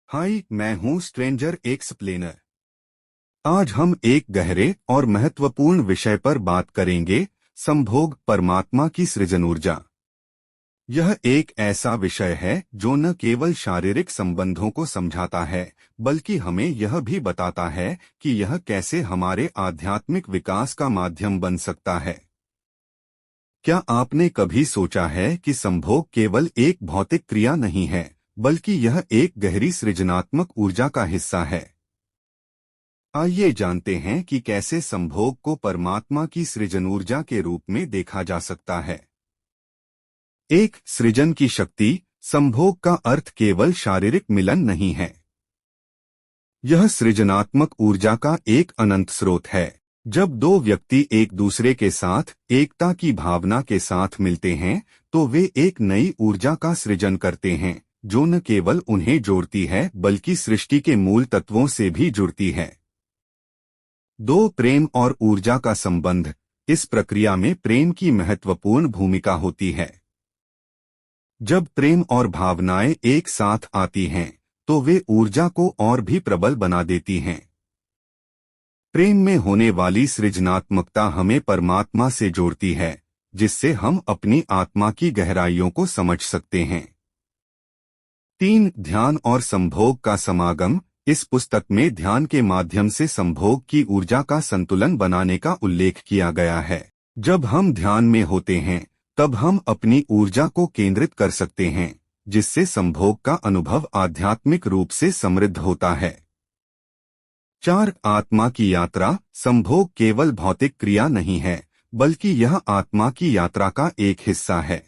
हाय, मैं हूँ stranger explainer. आज हम एक गहरे और महत्वपूर्ण विषय पर बात करेंगे, संभोग परमात्मा की सृजन ऊर्जा। यह एक ऐसा विषय है जो न केवल शारीरिक संबंधों को समझाता है, बल्कि हमें यह भी बताता है कि यह कैसे हमारे आध्यात्मिक विकास का माध्यम बन सकता है। क्या आपने कभी सोचा है कि संभोग केवल एक भौतिक क्रिया नहीं है, बल्कि यह एक गहरी सृजनात्मक ऊर्जा का हिस्सा है? आइए जानते हैं कि कैसे संभोग को परमात्मा की सृजन ऊर्जा के रूप में देखा जा सकता है। एक, सृजन की शक्ति। संभोग का अर्थ केवल शारीरिक मिलन नहीं है। यह सृजनात्मक ऊर्जा का एक अनंत स्रोत है। जब दो व्यक्ति एक दूसरे के साथ एकता की भावना के साथ मिलते हैं, तो वे एक नई ऊर्जा का सृजन करते हैं, जो न केवल उन्हें जोड़ती है बल्कि सृष्टि के मूल तत्वों से भी जुड़ती है। दो, प्रेम और ऊर्जा का संबंध। इस प्रक्रिया में प्रेम की महत्वपूर्ण भूमिका होती है। जब प्रेम और भावनाएं एक साथ आती हैं, तो वे ऊर्जा को और भी प्रबल बना देती हैं। प्रेम में होने वाली सृजनात्मकता हमें परमात्मा से जोड़ती है, जिससे हम अपनी आत्मा की गहराइयों को समझ सकते हैं। तीन, ध्यान और संभोग का समागम। इस पुस्तक में ध्यान के माध्यम से संभोग की ऊर्जा का संतुलन बनाने का उल्लेख किया गया है। जब हम ध्यान में होते हैं, तब हम अपनी ऊर्जा को केंद्रित कर सकते हैं, जिससे संभोग का अनुभव आध्यात्मिक रूप से समृद्ध होता है। चार, आत्मा की यात्रा। संभोग केवल भौतिक क्रिया नहीं है, बल्कि यह आत्मा की यात्रा का एक हिस्सा है।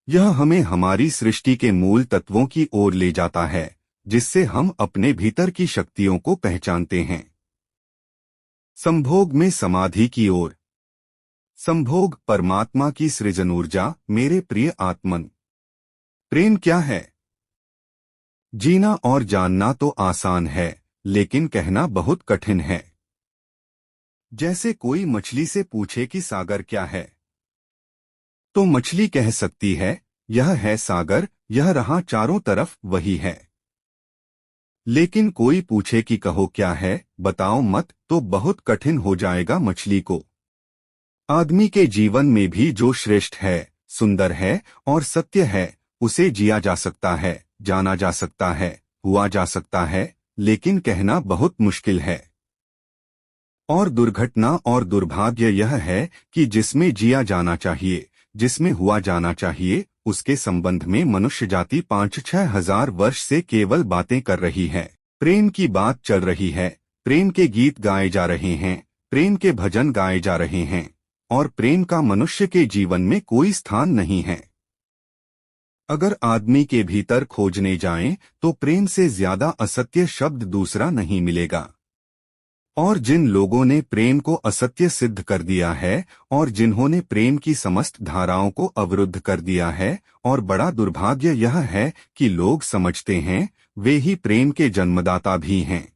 यह हमें हमारी सृष्टि के मूल तत्वों की ओर ले जाता है, जिससे हम अपने भीतर की शक्तियों को पहचानते हैं। संभोग में समाधि की ओर। संभोग परमात्मा की सृजन ऊर्जा। मेरे प्रिय आत्मन, प्रेम क्या है? जीना और जानना तो आसान है, लेकिन कहना बहुत कठिन है। जैसे कोई मछली से पूछे कि सागर क्या है, तो मछली कह सकती है, यह है सागर, यह रहा चारों तरफ वही है। लेकिन कोई पूछे कि कहो क्या है, बताओ मत, तो बहुत कठिन हो जाएगा मछली को। आदमी के जीवन में भी जो श्रेष्ठ है, सुंदर है और सत्य है, उसे जिया जा सकता है, जाना जा सकता है, हुआ जा सकता है, लेकिन कहना बहुत मुश्किल है। और दुर्घटना और दुर्भाग्य यह है कि जिसमें जिया जाना चाहिए, जिसमें हुआ जाना चाहिए, उसके संबंध में मनुष्य जाति 5-6 हजार वर्ष से केवल बातें कर रही है। प्रेम की बात चल रही है, प्रेम के गीत गाए जा रहे हैं, प्रेम के भजन गाए जा रहे हैं, और प्रेम का मनुष्य के जीवन में कोई स्थान नहीं है। अगर आदमी के भीतर खोजने जाएं, तो प्रेम से ज्यादा असत्य शब्द दूसरा नहीं मिलेगा। और जिन लोगों ने प्रेम को असत्य सिद्ध कर दिया है और जिन्होंने प्रेम की समस्त धाराओं को अवरुद्ध कर दिया है, और बड़ा दुर्भाग्य यह है कि लोग समझते हैं वे ही प्रेम के जन्मदाता भी हैं।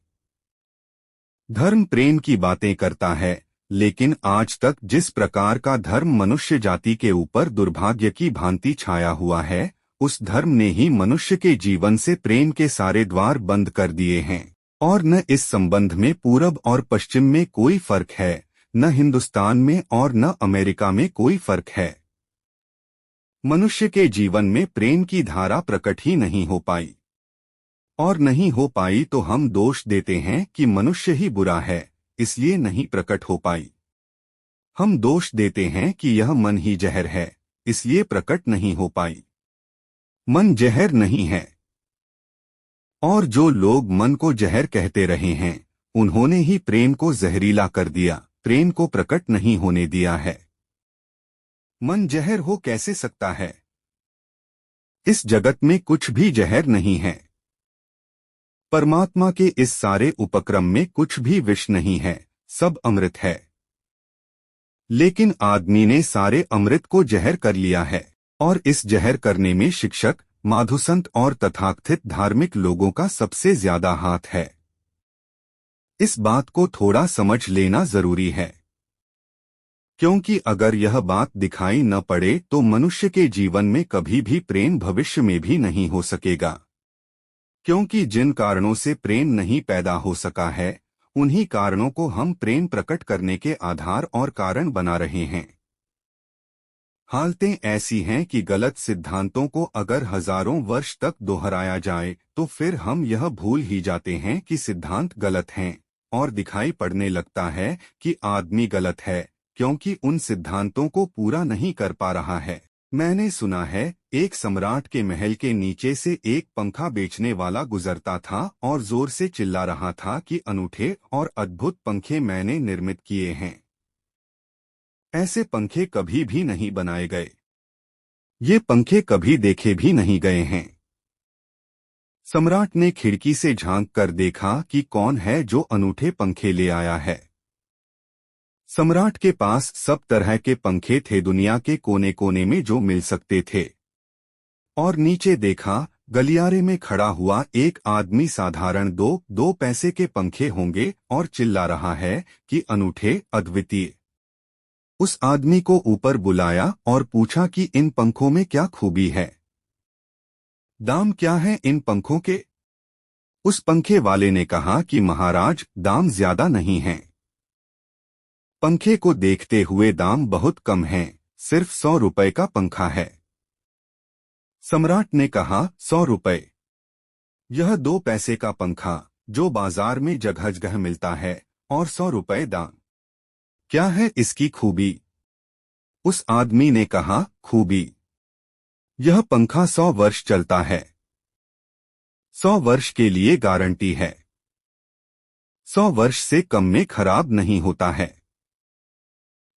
धर्म प्रेम की बातें करता है, लेकिन आज तक जिस प्रकार का धर्म मनुष्य जाति के ऊपर दुर्भाग्य की भांति छाया हुआ है, उस धर्म ने ही मनुष्य के जीवन से प्रेम के सारे द्वार बंद कर दिए हैं। और न इस संबंध में पूरब और पश्चिम में कोई फर्क है, न हिंदुस्तान में और न अमेरिका में कोई फर्क है। मनुष्य के जीवन में प्रेम की धारा प्रकट ही नहीं हो पाई, और नहीं हो पाई तो हम दोष देते हैं कि मनुष्य ही बुरा है, इसलिए नहीं प्रकट हो पाई। हम दोष देते हैं कि यह मन ही जहर है, इसलिए प्रकट नहीं हो पाई। मन जहर नहीं है, और जो लोग मन को जहर कहते रहे हैं, उन्होंने ही प्रेम को जहरीला कर दिया, प्रेम को प्रकट नहीं होने दिया है। मन जहर हो कैसे सकता है? इस जगत में कुछ भी जहर नहीं है। परमात्मा के इस सारे उपक्रम में कुछ भी विष नहीं है, सब अमृत है। लेकिन आदमी ने सारे अमृत को जहर कर लिया है, और इस जहर करने में शिक्षक, माधुसंत और तथाकथित धार्मिक लोगों का सबसे ज्यादा हाथ है। इस बात को थोड़ा समझ लेना जरूरी है, क्योंकि अगर यह बात दिखाई न पड़े तो मनुष्य के जीवन में कभी भी प्रेम भविष्य में भी नहीं हो सकेगा। क्योंकि जिन कारणों से प्रेम नहीं पैदा हो सका है, उन्हीं कारणों को हम प्रेम प्रकट करने के आधार और कारण बना रहे हैं। हालतें ऐसी हैं कि गलत सिद्धांतों को अगर हजारों वर्ष तक दोहराया जाए तो फिर हम यह भूल ही जाते हैं कि सिद्धांत गलत हैं, और दिखाई पड़ने लगता है कि आदमी गलत है क्योंकि उन सिद्धांतों को पूरा नहीं कर पा रहा है। मैंने सुना है, एक सम्राट के महल के नीचे से एक पंखा बेचने वाला गुजरता था और जोर से चिल्ला रहा था कि अनूठे और अद्भुत पंखे मैंने निर्मित किए हैं। ऐसे पंखे कभी भी नहीं बनाए गए। ये पंखे कभी देखे भी नहीं गए हैं। सम्राट ने खिड़की से झांक कर देखा कि कौन है जो अनूठे पंखे ले आया है। सम्राट के पास सब तरह के पंखे थे, दुनिया के कोने कोने में जो मिल सकते थे। और नीचे देखा, गलियारे में खड़ा हुआ एक आदमी साधारण दो पैसे के पंखे होंगे और चिल्ला रहा है कि अनूठे, अद्वितीय। उस आदमी को ऊपर बुलाया और पूछा कि इन पंखों में क्या खूबी है, दाम क्या है इन पंखों के। उस पंखे वाले ने कहा कि महाराज, दाम ज्यादा नहीं हैं। पंखे को देखते हुए दाम बहुत कम हैं, सिर्फ 100 रुपए का पंखा है। सम्राट ने कहा, 100 रुपए? यह 2 पैसे का पंखा जो बाजार में जगह जगह मिलता है, और 100 रुपए दाम। क्या है इसकी खूबी? उस आदमी ने कहा, खूबी? यह पंखा 100 वर्ष चलता है। 100 वर्ष के लिए गारंटी है। 100 वर्ष से कम में खराब नहीं होता है।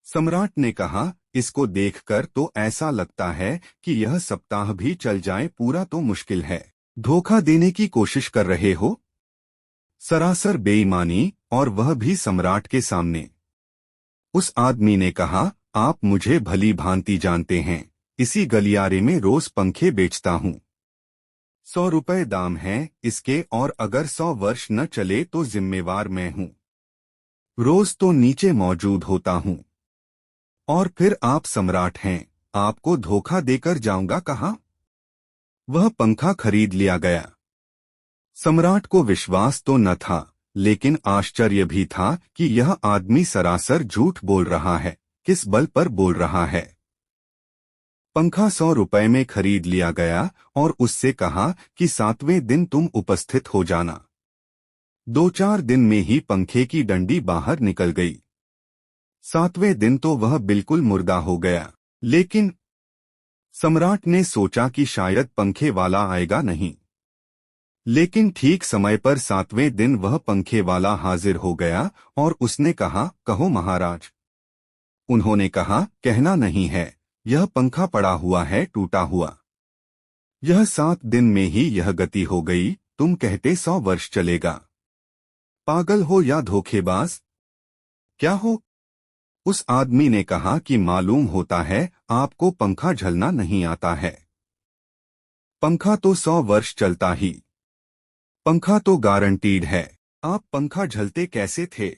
सम्राट ने कहा, इसको देखकर तो ऐसा लगता है कि यह सप्ताह भी चल जाए, पूरा तो मुश्किल है। धोखा देने की कोशिश कर रहे हो? सरासर बेईमानी, और वह भी सम्राट के सामने। उस आदमी ने कहा, आप मुझे भली भांति जानते हैं, इसी गलियारे में रोज पंखे बेचता हूँ। 100 रुपए दाम है इसके, और अगर 100 वर्ष न चले तो जिम्मेवार मैं हूँ। रोज तो नीचे मौजूद होता हूँ। और फिर आप सम्राट हैं, आपको धोखा देकर जाऊंगा कहाँ? वह पंखा खरीद लिया गया। सम्राट को विश्वास तो न था, लेकिन आश्चर्य भी था कि यह आदमी सरासर झूठ बोल रहा है। किस बल पर बोल रहा है? पंखा 100 रुपए में खरीद लिया गया और उससे कहा कि 7वें दिन तुम उपस्थित हो जाना। 2-4 दिन में ही पंखे की डंडी बाहर निकल गई। 7वें दिन तो वह बिल्कुल मुर्दा हो गया। लेकिन सम्राट ने सोचा कि शायद पंखे वाला आएगा नहीं। लेकिन ठीक समय पर 7वें दिन वह पंखे वाला हाजिर हो गया और उसने कहा, कहो महाराज। उन्होंने कहा, कहना नहीं है, यह पंखा पड़ा हुआ है, टूटा हुआ। यह 7 दिन में ही यह गति हो गई, तुम कहते 100 वर्ष चलेगा। पागल हो या धोखेबाज? क्या हो? उस आदमी ने कहा कि मालूम होता है आपको पंखा झलना नहीं आता है। पंखा तो 100 वर्ष चलता ही। पंखा तो गारंटीड है। आप पंखा झलते कैसे थे?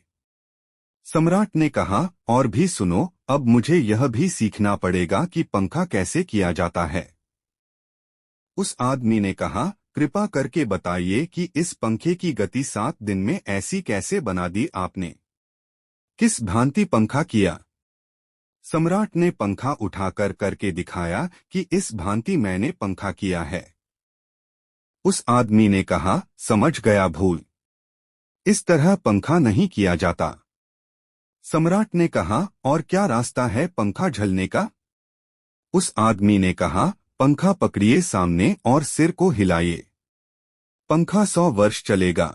सम्राट ने कहा, और भी सुनो, अब मुझे यह भी सीखना पड़ेगा कि पंखा कैसे किया जाता है। उस आदमी ने कहा, कृपा करके बताइए कि इस पंखे की गति 7 दिन में ऐसी कैसे बना दी आपने? किस भांति पंखा किया? सम्राट ने पंखा उठाकर करके दिखाया कि इस भांति मैंने पंखा किया है। उस आदमी ने कहा, समझ गया भूल। इस तरह पंखा नहीं किया जाता। सम्राट ने कहा, और क्या रास्ता है पंखा झलने का? उस आदमी ने कहा, पंखा पकड़िए सामने और सिर को हिलाइए। पंखा 100 वर्ष चलेगा।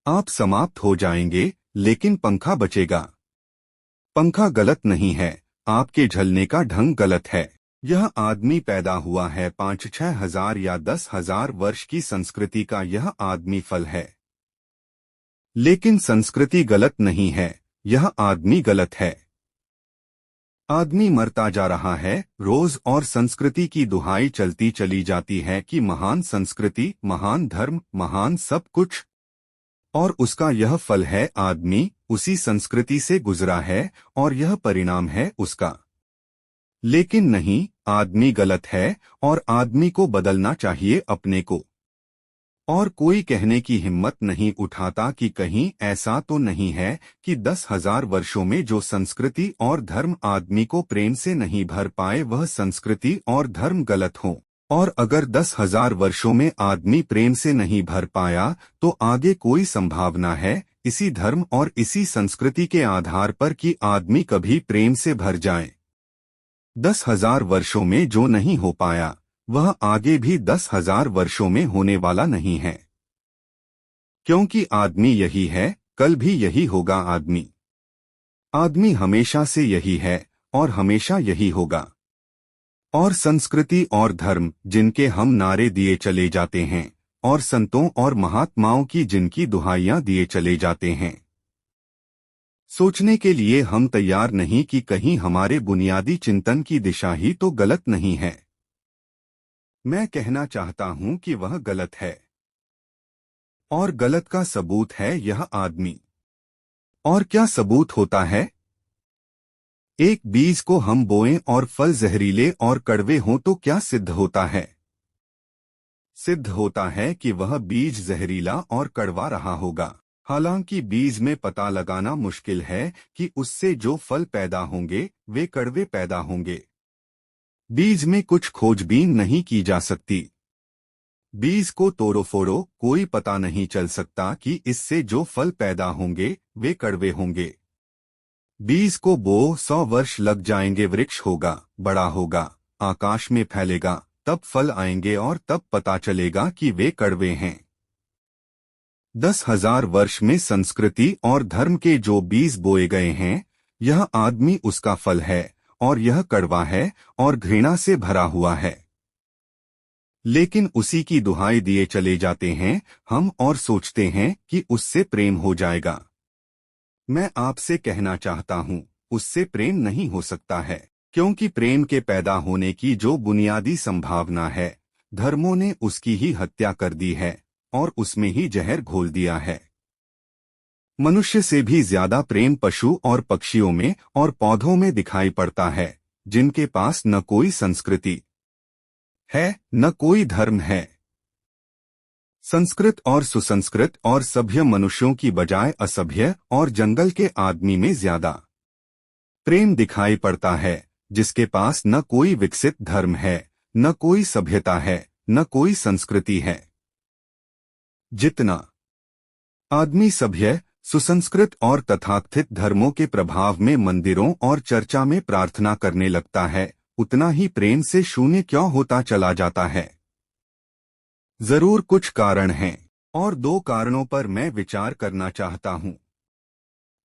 आप समाप्त हो जाएंगे, लेकिन पंखा बचेगा। पंखा गलत नहीं है, आपके झलने का ढंग गलत है। यह आदमी पैदा हुआ है 5-6 हजार या 10,000 वर्ष की संस्कृति का, यह आदमी फल है। लेकिन संस्कृति गलत नहीं है, यह आदमी गलत है। आदमी मरता जा रहा है रोज, और संस्कृति की दुहाई चलती चली जाती है कि महान संस्कृति, महान धर्म, महान सब कुछ। और उसका यह फल है, आदमी उसी संस्कृति से गुजरा है और यह परिणाम है उसका। लेकिन नहीं, आदमी गलत है और आदमी को बदलना चाहिए अपने को। और कोई कहने की हिम्मत नहीं उठाता कि कहीं ऐसा तो नहीं है कि 10,000 वर्षों में जो संस्कृति और धर्म आदमी को प्रेम से नहीं भर पाए वह संस्कृति और धर्म गलत हो। और अगर 10,000 वर्षों में आदमी प्रेम से नहीं भर पाया तो आगे कोई संभावना है इसी धर्म और इसी संस्कृति के आधार पर कि आदमी कभी प्रेम से भर जाए। 10,000 वर्षों में जो नहीं हो पाया वह आगे भी 10,000 वर्षों में होने वाला नहीं है, क्योंकि आदमी यही है, कल भी यही होगा। आदमी हमेशा से यही है और हमेशा यही होगा। और संस्कृति और धर्म जिनके हम नारे दिए चले जाते हैं और संतों और महात्माओं की जिनकी दुहाइयां दिए चले जाते हैं, सोचने के लिए हम तैयार नहीं कि कहीं हमारे बुनियादी चिंतन की दिशा ही तो गलत नहीं है। मैं कहना चाहता हूं कि वह गलत है, और गलत का सबूत है यह आदमी। और क्या सबूत होता है? एक बीज को हम बोएं और फल जहरीले और कड़वे हों तो क्या सिद्ध होता है? सिद्ध होता है कि वह बीज जहरीला और कड़वा रहा होगा। हालांकि बीज में पता लगाना मुश्किल है कि उससे जो फल पैदा होंगे वे कड़वे पैदा होंगे। बीज में कुछ खोजबीन नहीं की जा सकती। बीज को तोड़ो फोड़ो, कोई पता नहीं चल सकता कि इससे जो फल पैदा होंगे वे कड़वे होंगे। बीज को बो 100 वर्ष लग जाएंगे, वृक्ष होगा, बड़ा होगा, आकाश में फैलेगा, तब फल आएंगे और तब पता चलेगा कि वे कड़वे हैं। 10,000 वर्ष में संस्कृति और धर्म के जो बीज बोए गए हैं, यह आदमी उसका फल है और यह कड़वा है और घृणा से भरा हुआ है। लेकिन उसी की दुहाई दिए चले जाते हैं हम और सोचते हैं कि उससे प्रेम हो जाएगा। मैं आपसे कहना चाहता हूं, उससे प्रेम नहीं हो सकता है, क्योंकि प्रेम के पैदा होने की जो बुनियादी संभावना है, धर्मों ने उसकी ही हत्या कर दी है और उसमें ही जहर घोल दिया है। मनुष्य से भी ज्यादा प्रेम पशु और पक्षियों में और पौधों में दिखाई पड़ता है, जिनके पास न कोई संस्कृति है न कोई धर्म है। संस्कृत और सुसंस्कृत और सभ्य मनुष्यों की बजाय असभ्य और जंगल के आदमी में ज्यादा प्रेम दिखाई पड़ता है, जिसके पास न कोई विकसित धर्म है, न कोई सभ्यता है, न कोई संस्कृति है। जितना आदमी सभ्य, सुसंस्कृत और तथाकथित धर्मों के प्रभाव में मंदिरों और चर्चा में प्रार्थना करने लगता है, उतना ही प्रेम से शून्य क्यों होता चला जाता है? जरूर कुछ कारण हैं, और 2 कारणों पर मैं विचार करना चाहता हूं।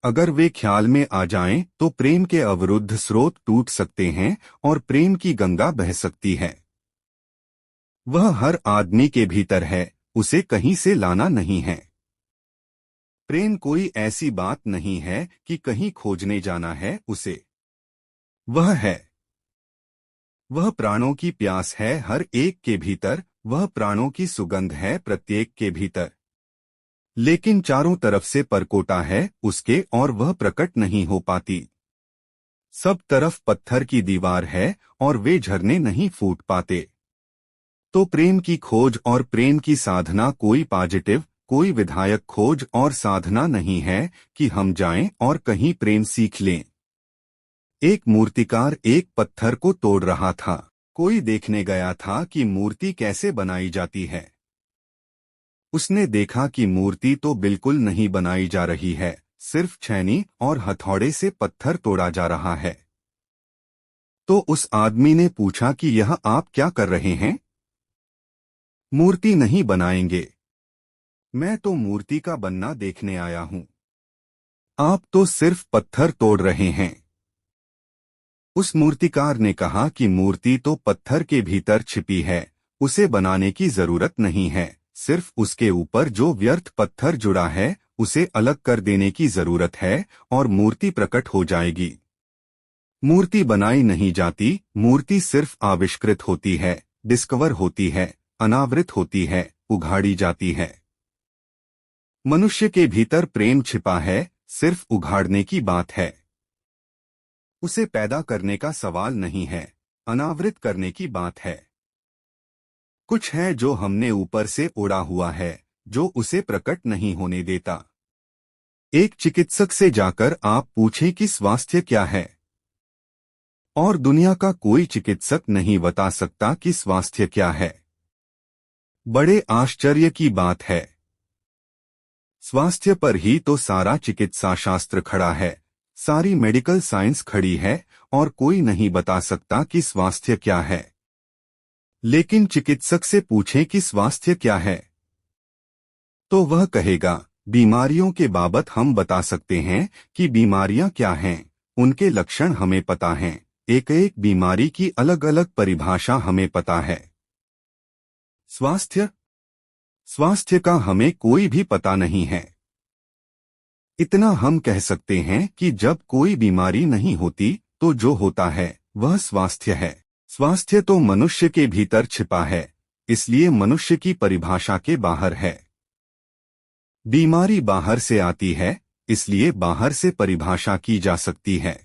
अगर वे ख्याल में आ जाएं तो प्रेम के अवरुद्ध स्रोत टूट सकते हैं और प्रेम की गंगा बह सकती है। वह हर आदमी के भीतर है, उसे कहीं से लाना नहीं है। प्रेम कोई ऐसी बात नहीं है कि कहीं खोजने जाना है उसे। वह है। वह प्राणों की प्यास है हर एक के भीतर, वह प्राणों की सुगंध है प्रत्येक के भीतर। लेकिन चारों तरफ से परकोटा है उसके और वह प्रकट नहीं हो पाती। सब तरफ पत्थर की दीवार है और वे झरने नहीं फूट पाते। तो प्रेम की खोज और प्रेम की साधना कोई पॉजिटिव, कोई विधायक खोज और साधना नहीं है कि हम जाएं और कहीं प्रेम सीख लें। एक मूर्तिकार एक पत्थर को तोड़ रहा था। कोई देखने गया था कि मूर्ति कैसे बनाई जाती है। उसने देखा कि मूर्ति तो बिल्कुल नहीं बनाई जा रही है, सिर्फ छेनी और हथौड़े से पत्थर तोड़ा जा रहा है। तो उस आदमी ने पूछा कि यह आप क्या कर रहे हैं? मूर्ति नहीं बनाएंगे। मैं तो मूर्ति का बनना देखने आया हूं। आप तो सिर्फ पत्थर तोड़ रहे हैं। उस मूर्तिकार ने कहा कि मूर्ति तो पत्थर के भीतर छिपी है, उसे बनाने की जरूरत नहीं है, सिर्फ उसके ऊपर जो व्यर्थ पत्थर जुड़ा है उसे अलग कर देने की जरूरत है और मूर्ति प्रकट हो जाएगी। मूर्ति बनाई नहीं जाती, मूर्ति सिर्फ आविष्कृत होती है, डिस्कवर होती है, अनावृत होती है, उघाड़ी जाती है। मनुष्य के भीतर प्रेम छिपा है, सिर्फ उघाड़ने की बात है। उसे पैदा करने का सवाल नहीं है, अनावृत करने की बात है। कुछ है जो हमने ऊपर से ओढ़ा हुआ है, जो उसे प्रकट नहीं होने देता। एक चिकित्सक से जाकर आप पूछें कि स्वास्थ्य क्या है, और दुनिया का कोई चिकित्सक नहीं बता सकता कि स्वास्थ्य क्या है। बड़े आश्चर्य की बात है, स्वास्थ्य पर ही तो सारा चिकित्सा शास्त्र खड़ा है, सारी मेडिकल साइंस खड़ी है, और कोई नहीं बता सकता कि स्वास्थ्य क्या है। लेकिन चिकित्सक से पूछें कि स्वास्थ्य क्या है, तो वह कहेगा, बीमारियों के बाबत हम बता सकते हैं कि बीमारियां क्या हैं, उनके लक्षण हमें पता हैं, एक एक बीमारी की अलग अलग परिभाषा हमें पता है। स्वास्थ्य स्वास्थ्य का हमें कोई भी पता नहीं है। इतना हम कह सकते हैं कि जब कोई बीमारी नहीं होती तो जो होता है वह स्वास्थ्य है। स्वास्थ्य तो मनुष्य के भीतर छिपा है, इसलिए मनुष्य की परिभाषा के बाहर है। बीमारी बाहर से आती है, इसलिए बाहर से परिभाषा की जा सकती है।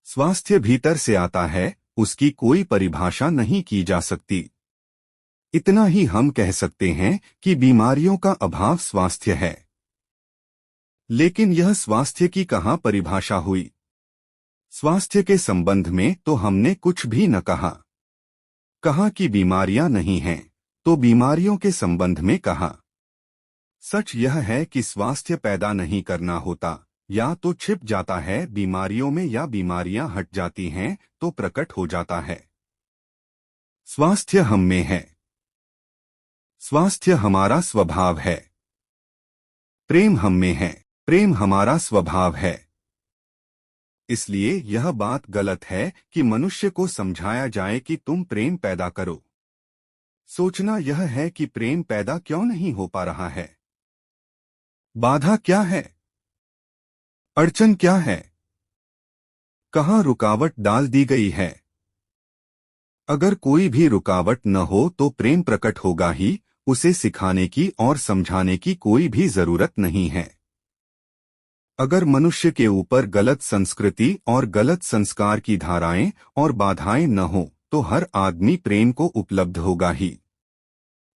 स्वास्थ्य भीतर से आता है, उसकी कोई परिभाषा नहीं की जा सकती। इतना ही हम कह सकते हैं कि बीमारियों का अभाव स्वास्थ्य है। लेकिन यह स्वास्थ्य की कहाँ परिभाषा हुई? स्वास्थ्य के संबंध में तो हमने कुछ भी न कहा। कहा कि बीमारियां नहीं हैं, तो बीमारियों के संबंध में कहा। सच यह है कि स्वास्थ्य पैदा नहीं करना होता, या तो छिप जाता है बीमारियों में, या बीमारियां हट जाती हैं तो प्रकट हो जाता है। स्वास्थ्य हम में है। स्वास्थ्य हमारा स्वभाव है। प्रेम हम में है। प्रेम हमारा स्वभाव है। इसलिए यह बात गलत है कि मनुष्य को समझाया जाए कि तुम प्रेम पैदा करो। सोचना यह है कि प्रेम पैदा क्यों नहीं हो पा रहा है। बाधा क्या है? अड़चन क्या है? कहाँ रुकावट डाल दी गई है? अगर कोई भी रुकावट न हो तो प्रेम प्रकट होगा ही, उसे सिखाने की और समझाने की कोई भी जरूरत नहीं है। अगर मनुष्य के ऊपर गलत संस्कृति और गलत संस्कार की धाराएं और बाधाएं न हो तो हर आदमी प्रेम को उपलब्ध होगा ही।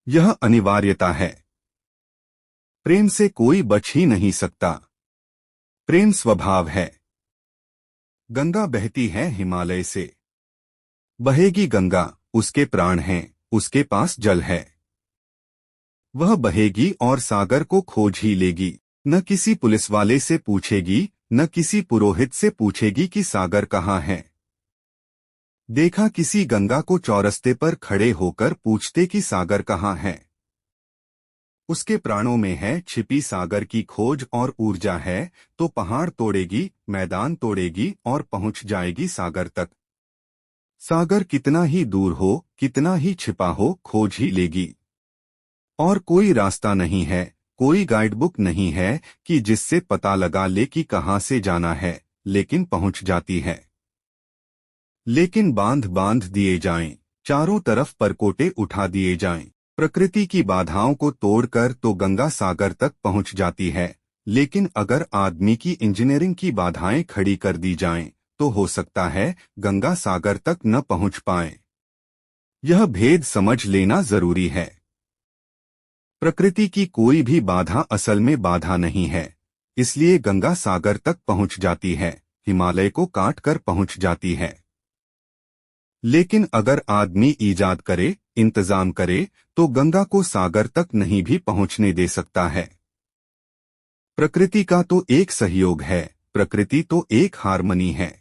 यह अनिवार्यता है। प्रेम से कोई बच ही नहीं सकता। प्रेम स्वभाव है। गंगा बहती है हिमालय से। बहेगी गंगा, उसके प्राण हैं, उसके पास जल है। वह बहेगी और सागर को खोज ही लेगी। न किसी पुलिस वाले से पूछेगी, न किसी पुरोहित से पूछेगी कि सागर कहाँ है। देखा किसी गंगा को चौरस्ते पर खड़े होकर पूछते कि सागर कहाँ है। उसके प्राणों में है छिपी सागर की खोज और ऊर्जा है, तो पहाड़ तोड़ेगी, मैदान तोड़ेगी और पहुंच जाएगी सागर तक। सागर कितना ही दूर हो, कितना ही छिपा हो, खोज ही लेगी। और कोई रास्ता नहीं है, कोई गाइडबुक नहीं है कि जिससे पता लगा ले कि कहाँ से जाना है, लेकिन पहुंच जाती है। लेकिन बांध बांध दिए जाएं, चारों तरफ परकोटे उठा दिए जाएं, प्रकृति की बाधाओं को तोड़कर तो गंगा सागर तक पहुंच जाती है। लेकिन अगर आदमी की इंजीनियरिंग की बाधाएं खड़ी कर दी जाएं, तो हो सकता है गंगा सागर तक न पहुंच पाए। यह भेद समझ लेना जरूरी है। प्रकृति की कोई भी बाधा असल में बाधा नहीं है, इसलिए गंगा सागर तक पहुंच जाती है, हिमालय को काट कर पहुंच जाती है। लेकिन अगर आदमी ईजाद करे, इंतजाम करे, तो गंगा को सागर तक नहीं भी पहुंचने दे सकता है। प्रकृति का तो एक सहयोग है, प्रकृति तो एक हार्मनी है।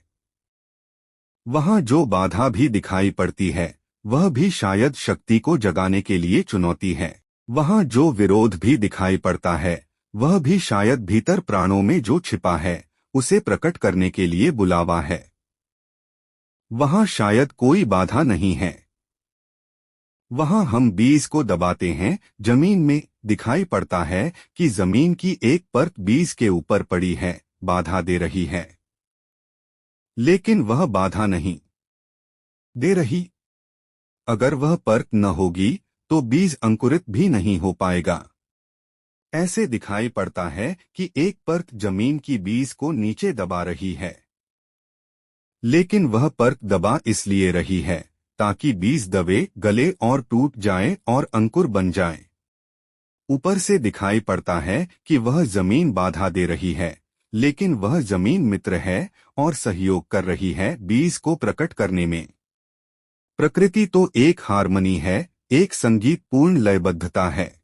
वहां जो बाधा भी दिखाई पड़ती है, वह भी शायद शक्ति को जगाने के लिए चुनौती है। वहां जो विरोध भी दिखाई पड़ता है, वह भी शायद भीतर प्राणों में जो छिपा है, उसे प्रकट करने के लिए बुलावा है। वहां शायद कोई बाधा नहीं है। वहां हम बीज को दबाते हैं, जमीन में दिखाई पड़ता है कि जमीन की एक परत बीज के ऊपर पड़ी है, बाधा दे रही है। लेकिन वह बाधा नहीं दे रही। अगर वह परत न होगी तो बीज अंकुरित भी नहीं हो पाएगा। ऐसे दिखाई पड़ता है कि एक परत जमीन की बीज को नीचे दबा रही है, लेकिन वह परत दबा इसलिए रही है ताकि बीज दबे, गले और टूट जाए और अंकुर बन जाए। ऊपर से दिखाई पड़ता है कि वह जमीन बाधा दे रही है, लेकिन वह जमीन मित्र है और सहयोग कर रही है बीज को प्रकट करने में। प्रकृति तो एक हार्मनी है, एक संगीत पूर्ण लयबद्धता है।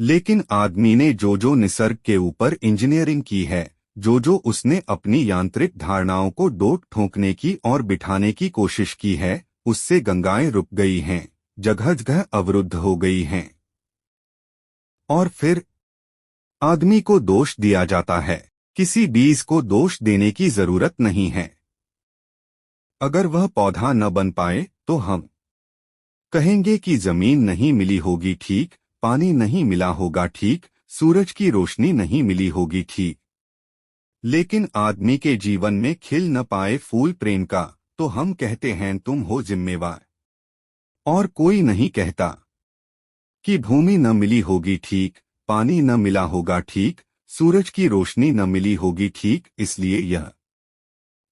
लेकिन आदमी ने जो जो निसर्ग के ऊपर इंजीनियरिंग की है, जो जो उसने अपनी यांत्रिक धारणाओं को डोट ठोंकने की और बिठाने की कोशिश की है, उससे गंगाएं रुक गई हैं, जगह जगह अवरुद्ध हो गई हैं। और फिर आदमी को दोष दिया जाता है। किसी बीज को दोष देने की जरूरत नहीं है। अगर वह पौधा न बन पाए तो हम कहेंगे कि जमीन नहीं मिली होगी ठीक, पानी नहीं मिला होगा ठीक, सूरज की रोशनी नहीं मिली होगी ठीक। लेकिन आदमी के जीवन में खिल न पाए फूल प्रेम का, तो हम कहते हैं तुम हो जिम्मेवार। और कोई नहीं कहता कि भूमि न मिली होगी ठीक, पानी न मिला होगा ठीक, सूरज की रोशनी न मिली होगी ठीक, इसलिए यह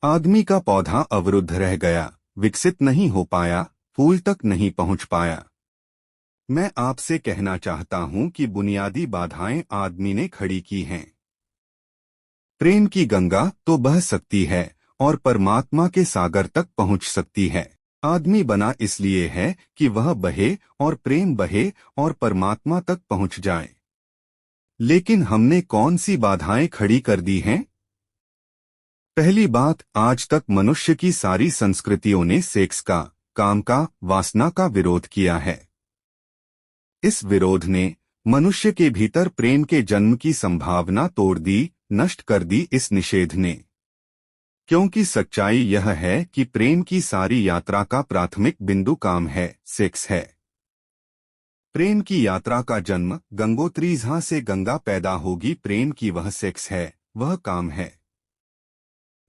आदमी का पौधा अवरुद्ध रह गया, विकसित नहीं हो पाया, फूल तक नहीं पहुंच पाया। मैं आपसे कहना चाहता हूं कि बुनियादी बाधाएं आदमी ने खड़ी की हैं। प्रेम की गंगा तो बह सकती है और परमात्मा के सागर तक पहुंच सकती है। आदमी बना इसलिए है कि वह बहे और प्रेम बहे और परमात्मा तक पहुंच जाए। लेकिन हमने कौन सी बाधाएं खड़ी कर दी हैं? पहली बात, आज तक मनुष्य की सारी संस्कृतियों ने सेक्स का, काम का, वासना का विरोध किया है। इस विरोध ने मनुष्य के भीतर प्रेम के जन्म की संभावना तोड़ दी, नष्ट कर दी इस निषेध ने। क्योंकि सच्चाई यह है कि प्रेम की सारी यात्रा का प्राथमिक बिंदु काम है, सेक्स है। प्रेम की यात्रा का जन्म गंगोत्री, जहां से गंगा पैदा होगी, प्रेम की वह सेक्स है, वह काम है।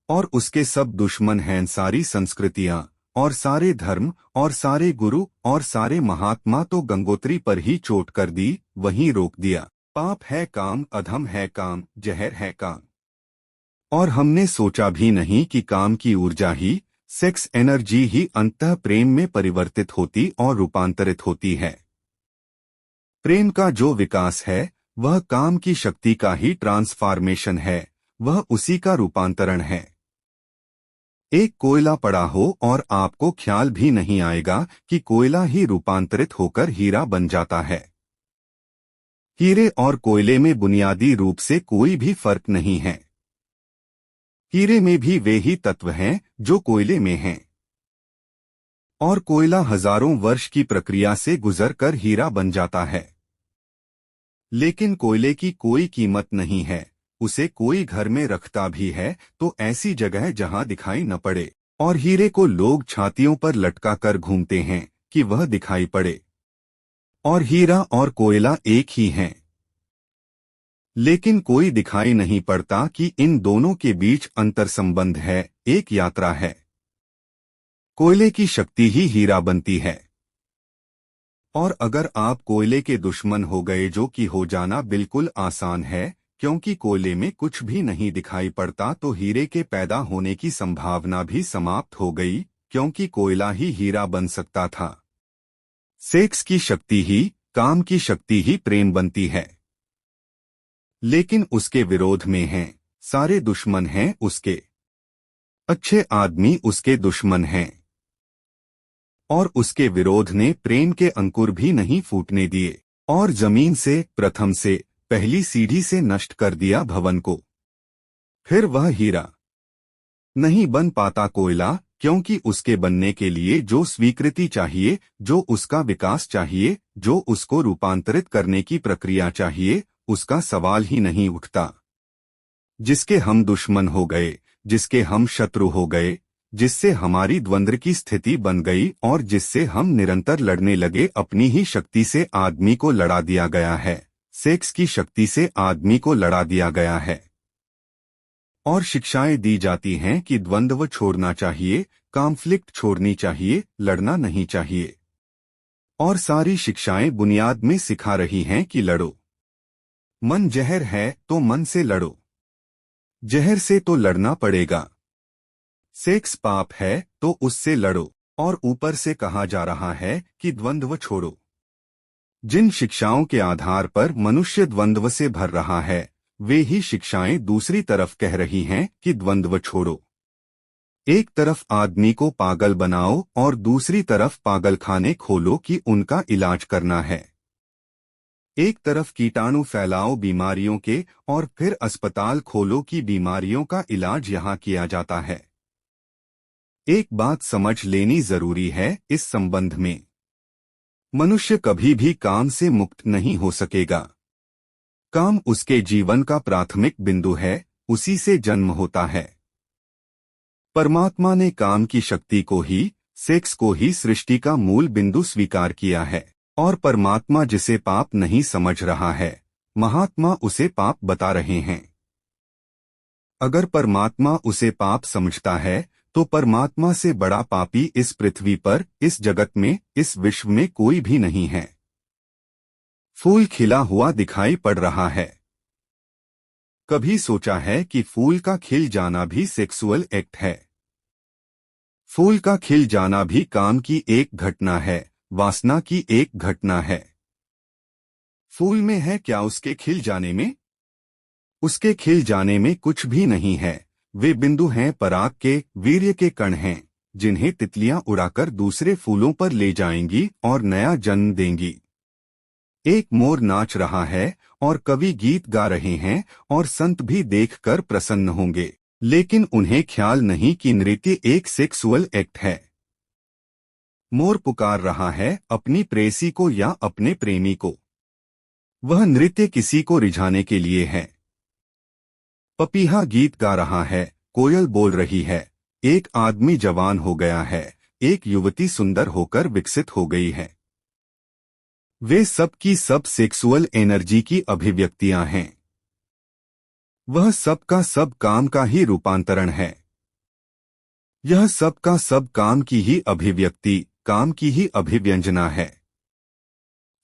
और उसके सब दुश्मन हैं सारी संस्कृतियां और सारे धर्म और सारे गुरु और सारे महात्मा, तो गंगोत्री पर ही चोट कर दी, वहीं रोक दिया। पाप है काम, अधम है काम, जहर है काम। और हमने सोचा भी नहीं कि काम की ऊर्जा ही, सेक्स एनर्जी ही अंततः प्रेम में परिवर्तित होती और रूपांतरित होती है। प्रेम का जो विकास है वह काम की शक्ति का ही ट्रांसफॉर्मेशन है, वह उसी का रूपांतरण है। एक कोयला पड़ा हो और आपको ख्याल भी नहीं आएगा कि कोयला ही रूपांतरित होकर हीरा बन जाता है। हीरे और कोयले में बुनियादी रूप से कोई भी फर्क नहीं है। हीरे में भी वे ही तत्व हैं जो कोयले में हैं। और कोयला हजारों वर्ष की प्रक्रिया से गुजरकर हीरा बन जाता है। लेकिन कोयले की कोई कीमत नहीं है, उसे कोई घर में रखता भी है तो ऐसी जगह जहां दिखाई न पड़े। और हीरे को लोग छातियों पर लटका कर घूमते हैं कि वह दिखाई पड़े। और हीरा और कोयला एक ही हैं। लेकिन कोई दिखाई नहीं पड़ता कि इन दोनों के बीच अंतर संबंध है, एक यात्रा है। कोयले की शक्ति ही हीरा बनती है। और अगर आप कोयले के दुश्मन हो गए, जो कि हो जाना बिल्कुल आसान है, क्योंकि कोयले में कुछ भी नहीं दिखाई पड़ता, तो हीरे के पैदा होने की संभावना भी समाप्त हो गई, क्योंकि कोयला ही हीरा बन सकता था। सेक्स की शक्ति ही, काम की शक्ति ही प्रेम बनती है। लेकिन उसके विरोध में हैं, सारे दुश्मन हैं उसके। अच्छे आदमी उसके दुश्मन हैं। और उसके विरोध ने प्रेम के अंकुर भी नहीं फूटने दिए और जमीन से, प्रथम से, पहली सीढ़ी से नष्ट कर दिया भवन को। फिर वह हीरा नहीं बन पाता कोयला, क्योंकि उसके बनने के लिए जो स्वीकृति चाहिए, जो उसका विकास चाहिए, जो उसको रूपांतरित करने की प्रक्रिया चाहिए, उसका सवाल ही नहीं उठता। जिसके हम दुश्मन हो गए, जिसके हम शत्रु हो गए, जिससे हमारी द्वंद्व की स्थिति बन गई और जिससे हम निरंतर लड़ने लगे, अपनी ही शक्ति से आदमी को लड़ा दिया गया है। सेक्स की शक्ति से आदमी को लड़ा दिया गया है। और शिक्षाएं दी जाती हैं कि द्वंद्व छोड़ना चाहिए, कॉन्फ्लिक्ट छोड़नी चाहिए, लड़ना नहीं चाहिए। और सारी शिक्षाएं बुनियाद में सिखा रही हैं कि लड़ो। मन जहर है तो मन से लड़ो। जहर से तो लड़ना पड़ेगा। सेक्स पाप है तो उससे लड़ो। और ऊपर से कहा जा रहा है कि द्वंद्व छोड़ो। जिन शिक्षाओं के आधार पर मनुष्य द्वंद्व से भर रहा है, वे ही शिक्षाएं दूसरी तरफ कह रही हैं कि द्वंद्व छोड़ो। एक तरफ आदमी को पागल बनाओ और दूसरी तरफ पागलखाने खोलो कि उनका इलाज करना है। एक तरफ कीटाणु फैलाओ बीमारियों के और फिर अस्पताल खोलो कि बीमारियों का इलाज यहाँ किया जाता है। एक बात समझ लेनी जरूरी है इस संबंध में, मनुष्य कभी भी काम से मुक्त नहीं हो सकेगा। काम उसके जीवन का प्राथमिक बिंदु है, उसी से जन्म होता है। परमात्मा ने काम की शक्ति को ही, सेक्स को ही सृष्टि का मूल बिंदु स्वीकार किया है, और परमात्मा जिसे पाप नहीं समझ रहा है, महात्मा उसे पाप बता रहे हैं। अगर परमात्मा उसे पाप समझता है तो परमात्मा से बड़ा पापी इस पृथ्वी पर, इस जगत में, इस विश्व में कोई भी नहीं है। फूल खिला हुआ दिखाई पड़ रहा है। कभी सोचा है कि फूल का खिल जाना भी सेक्सुअल एक्ट है? फूल का खिल जाना भी काम की एक घटना है, वासना की एक घटना है। फूल में है क्या उसके खिल जाने में? उसके खिल जाने में कुछ भी नहीं है। वे बिंदु हैं पराग के, वीर्य के कण हैं, जिन्हें तितलियां उड़ाकर दूसरे फूलों पर ले जाएंगी और नया जन्म देंगी। एक मोर नाच रहा है और कवि गीत गा रहे हैं और संत भी देखकर प्रसन्न होंगे, लेकिन उन्हें ख्याल नहीं कि नृत्य एक सेक्सुअल एक्ट है। मोर पुकार रहा है अपनी प्रेसी को या अपने प्रेमी को। वह नृत्य किसी को रिझाने के लिए है। पपीहा गीत गा रहा है, कोयल बोल रही है, एक आदमी जवान हो गया है, एक युवती सुंदर होकर विकसित हो गई है। वे सब की सब सेक्सुअल एनर्जी की अभिव्यक्तियां हैं। वह सब का सब काम का ही रूपांतरण है। यह सब का सब काम की ही अभिव्यक्ति, काम की ही अभिव्यंजना है।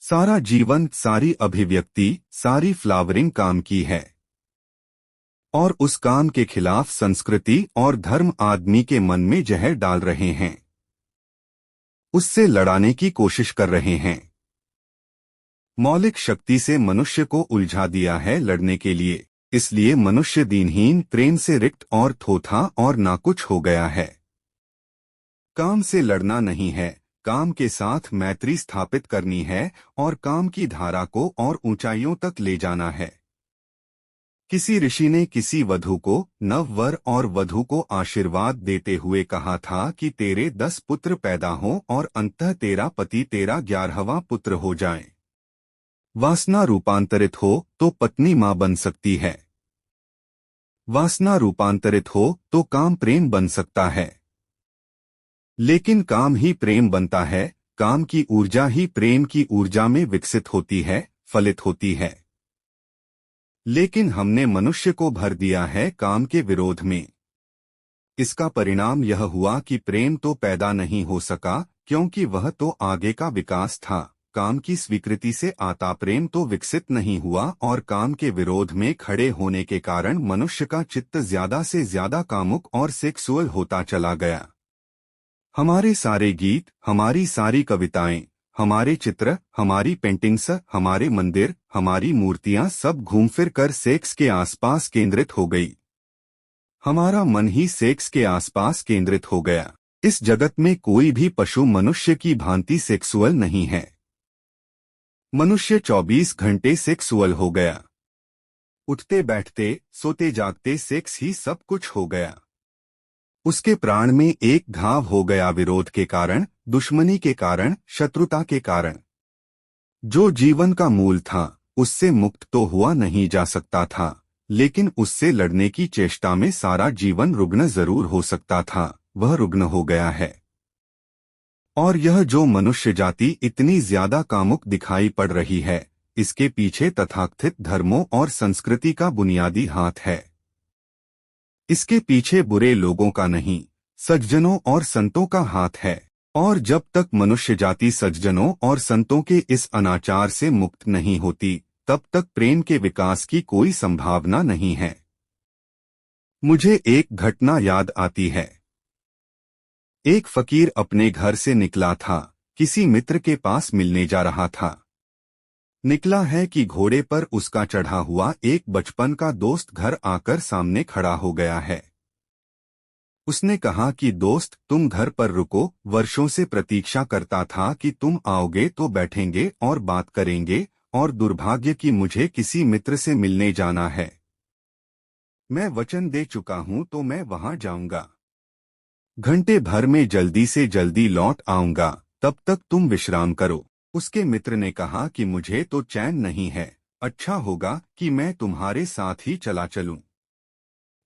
सारा जीवन, सारी अभिव्यक्ति, सारी फ्लावरिंग काम की है। और उस काम के खिलाफ संस्कृति और धर्म आदमी के मन में जहर डाल रहे हैं, उससे लड़ाने की कोशिश कर रहे हैं। मौलिक शक्ति से मनुष्य को उलझा दिया है लड़ने के लिए, इसलिए मनुष्य दीनहीन, प्रेम से रिक्त और थोथा और नाकुछ हो गया है। काम से लड़ना नहीं है, काम के साथ मैत्री स्थापित करनी है और काम की धारा को और ऊंचाइयों तक ले जाना है। किसी ऋषि ने किसी वधू को, नव वर और वधू को आशीर्वाद देते हुए कहा था कि तेरे 10 पुत्र पैदा हों और अंततः तेरा पति तेरा 11वां पुत्र हो जाए। वासना रूपांतरित हो तो पत्नी मां बन सकती है। वासना रूपांतरित हो तो काम प्रेम बन सकता है। लेकिन काम ही प्रेम बनता है, काम की ऊर्जा ही प्रेम की ऊर्जा में विकसित होती है, फलित होती है। लेकिन हमने मनुष्य को भर दिया है काम के विरोध में। इसका परिणाम यह हुआ कि प्रेम तो पैदा नहीं हो सका, क्योंकि वह तो आगे का विकास था। काम की स्वीकृति से आता प्रेम तो विकसित नहीं हुआ और काम के विरोध में खड़े होने के कारण मनुष्य का चित्त ज्यादा से ज्यादा कामुक और सेक्सुअल होता चला गया। हमारे सारे गीत, हमारी सारी कविताएं, हमारे चित्र, हमारी पेंटिंग्स, हमारे मंदिर, हमारी मूर्तियां सब घूम फिर कर सेक्स के आसपास केंद्रित हो गई। हमारा मन ही सेक्स के आसपास केंद्रित हो गया। इस जगत में कोई भी पशु मनुष्य की भांति सेक्सुअल नहीं है। मनुष्य 24 घंटे सेक्सुअल हो गया। उठते बैठते, सोते जागते सेक्स ही सब कुछ हो गया। उसके प्राण में एक घाव हो गया विरोध के कारण, दुश्मनी के कारण, शत्रुता के कारण। जो जीवन का मूल था उससे मुक्त तो हुआ नहीं जा सकता था, लेकिन उससे लड़ने की चेष्टा में सारा जीवन रुग्ण जरूर हो सकता था, वह रुग्ण हो गया है। और यह जो मनुष्य जाति इतनी ज्यादा कामुक दिखाई पड़ रही है, इसके पीछे तथाकथित धर्मों और संस्कृति का बुनियादी हाथ है। इसके पीछे बुरे लोगों का नहीं, सज्जनों और संतों का हाथ है। और जब तक मनुष्य जाति सज्जनों और संतों के इस अनाचार से मुक्त नहीं होती, तब तक प्रेम के विकास की कोई संभावना नहीं है। मुझे एक घटना याद आती है। एक फकीर अपने घर से निकला था, किसी मित्र के पास मिलने जा रहा था। निकला है कि घोड़े पर उसका चढ़ा हुआ एक बचपन का दोस्त घर आकर सामने खड़ा हो गया है। उसने कहा कि दोस्त, तुम घर पर रुको, वर्षों से प्रतीक्षा करता था कि तुम आओगे तो बैठेंगे और बात करेंगे, और दुर्भाग्य कि मुझे किसी मित्र से मिलने जाना है। मैं वचन दे चुका हूं तो मैं वहां जाऊंगा। घंटे भर में जल्दी से जल्दी लौट आऊंगा, तब तक तुम विश्राम करो। उसके मित्र ने कहा कि मुझे तो चैन नहीं है, अच्छा होगा कि मैं तुम्हारे साथ ही चला चलूं।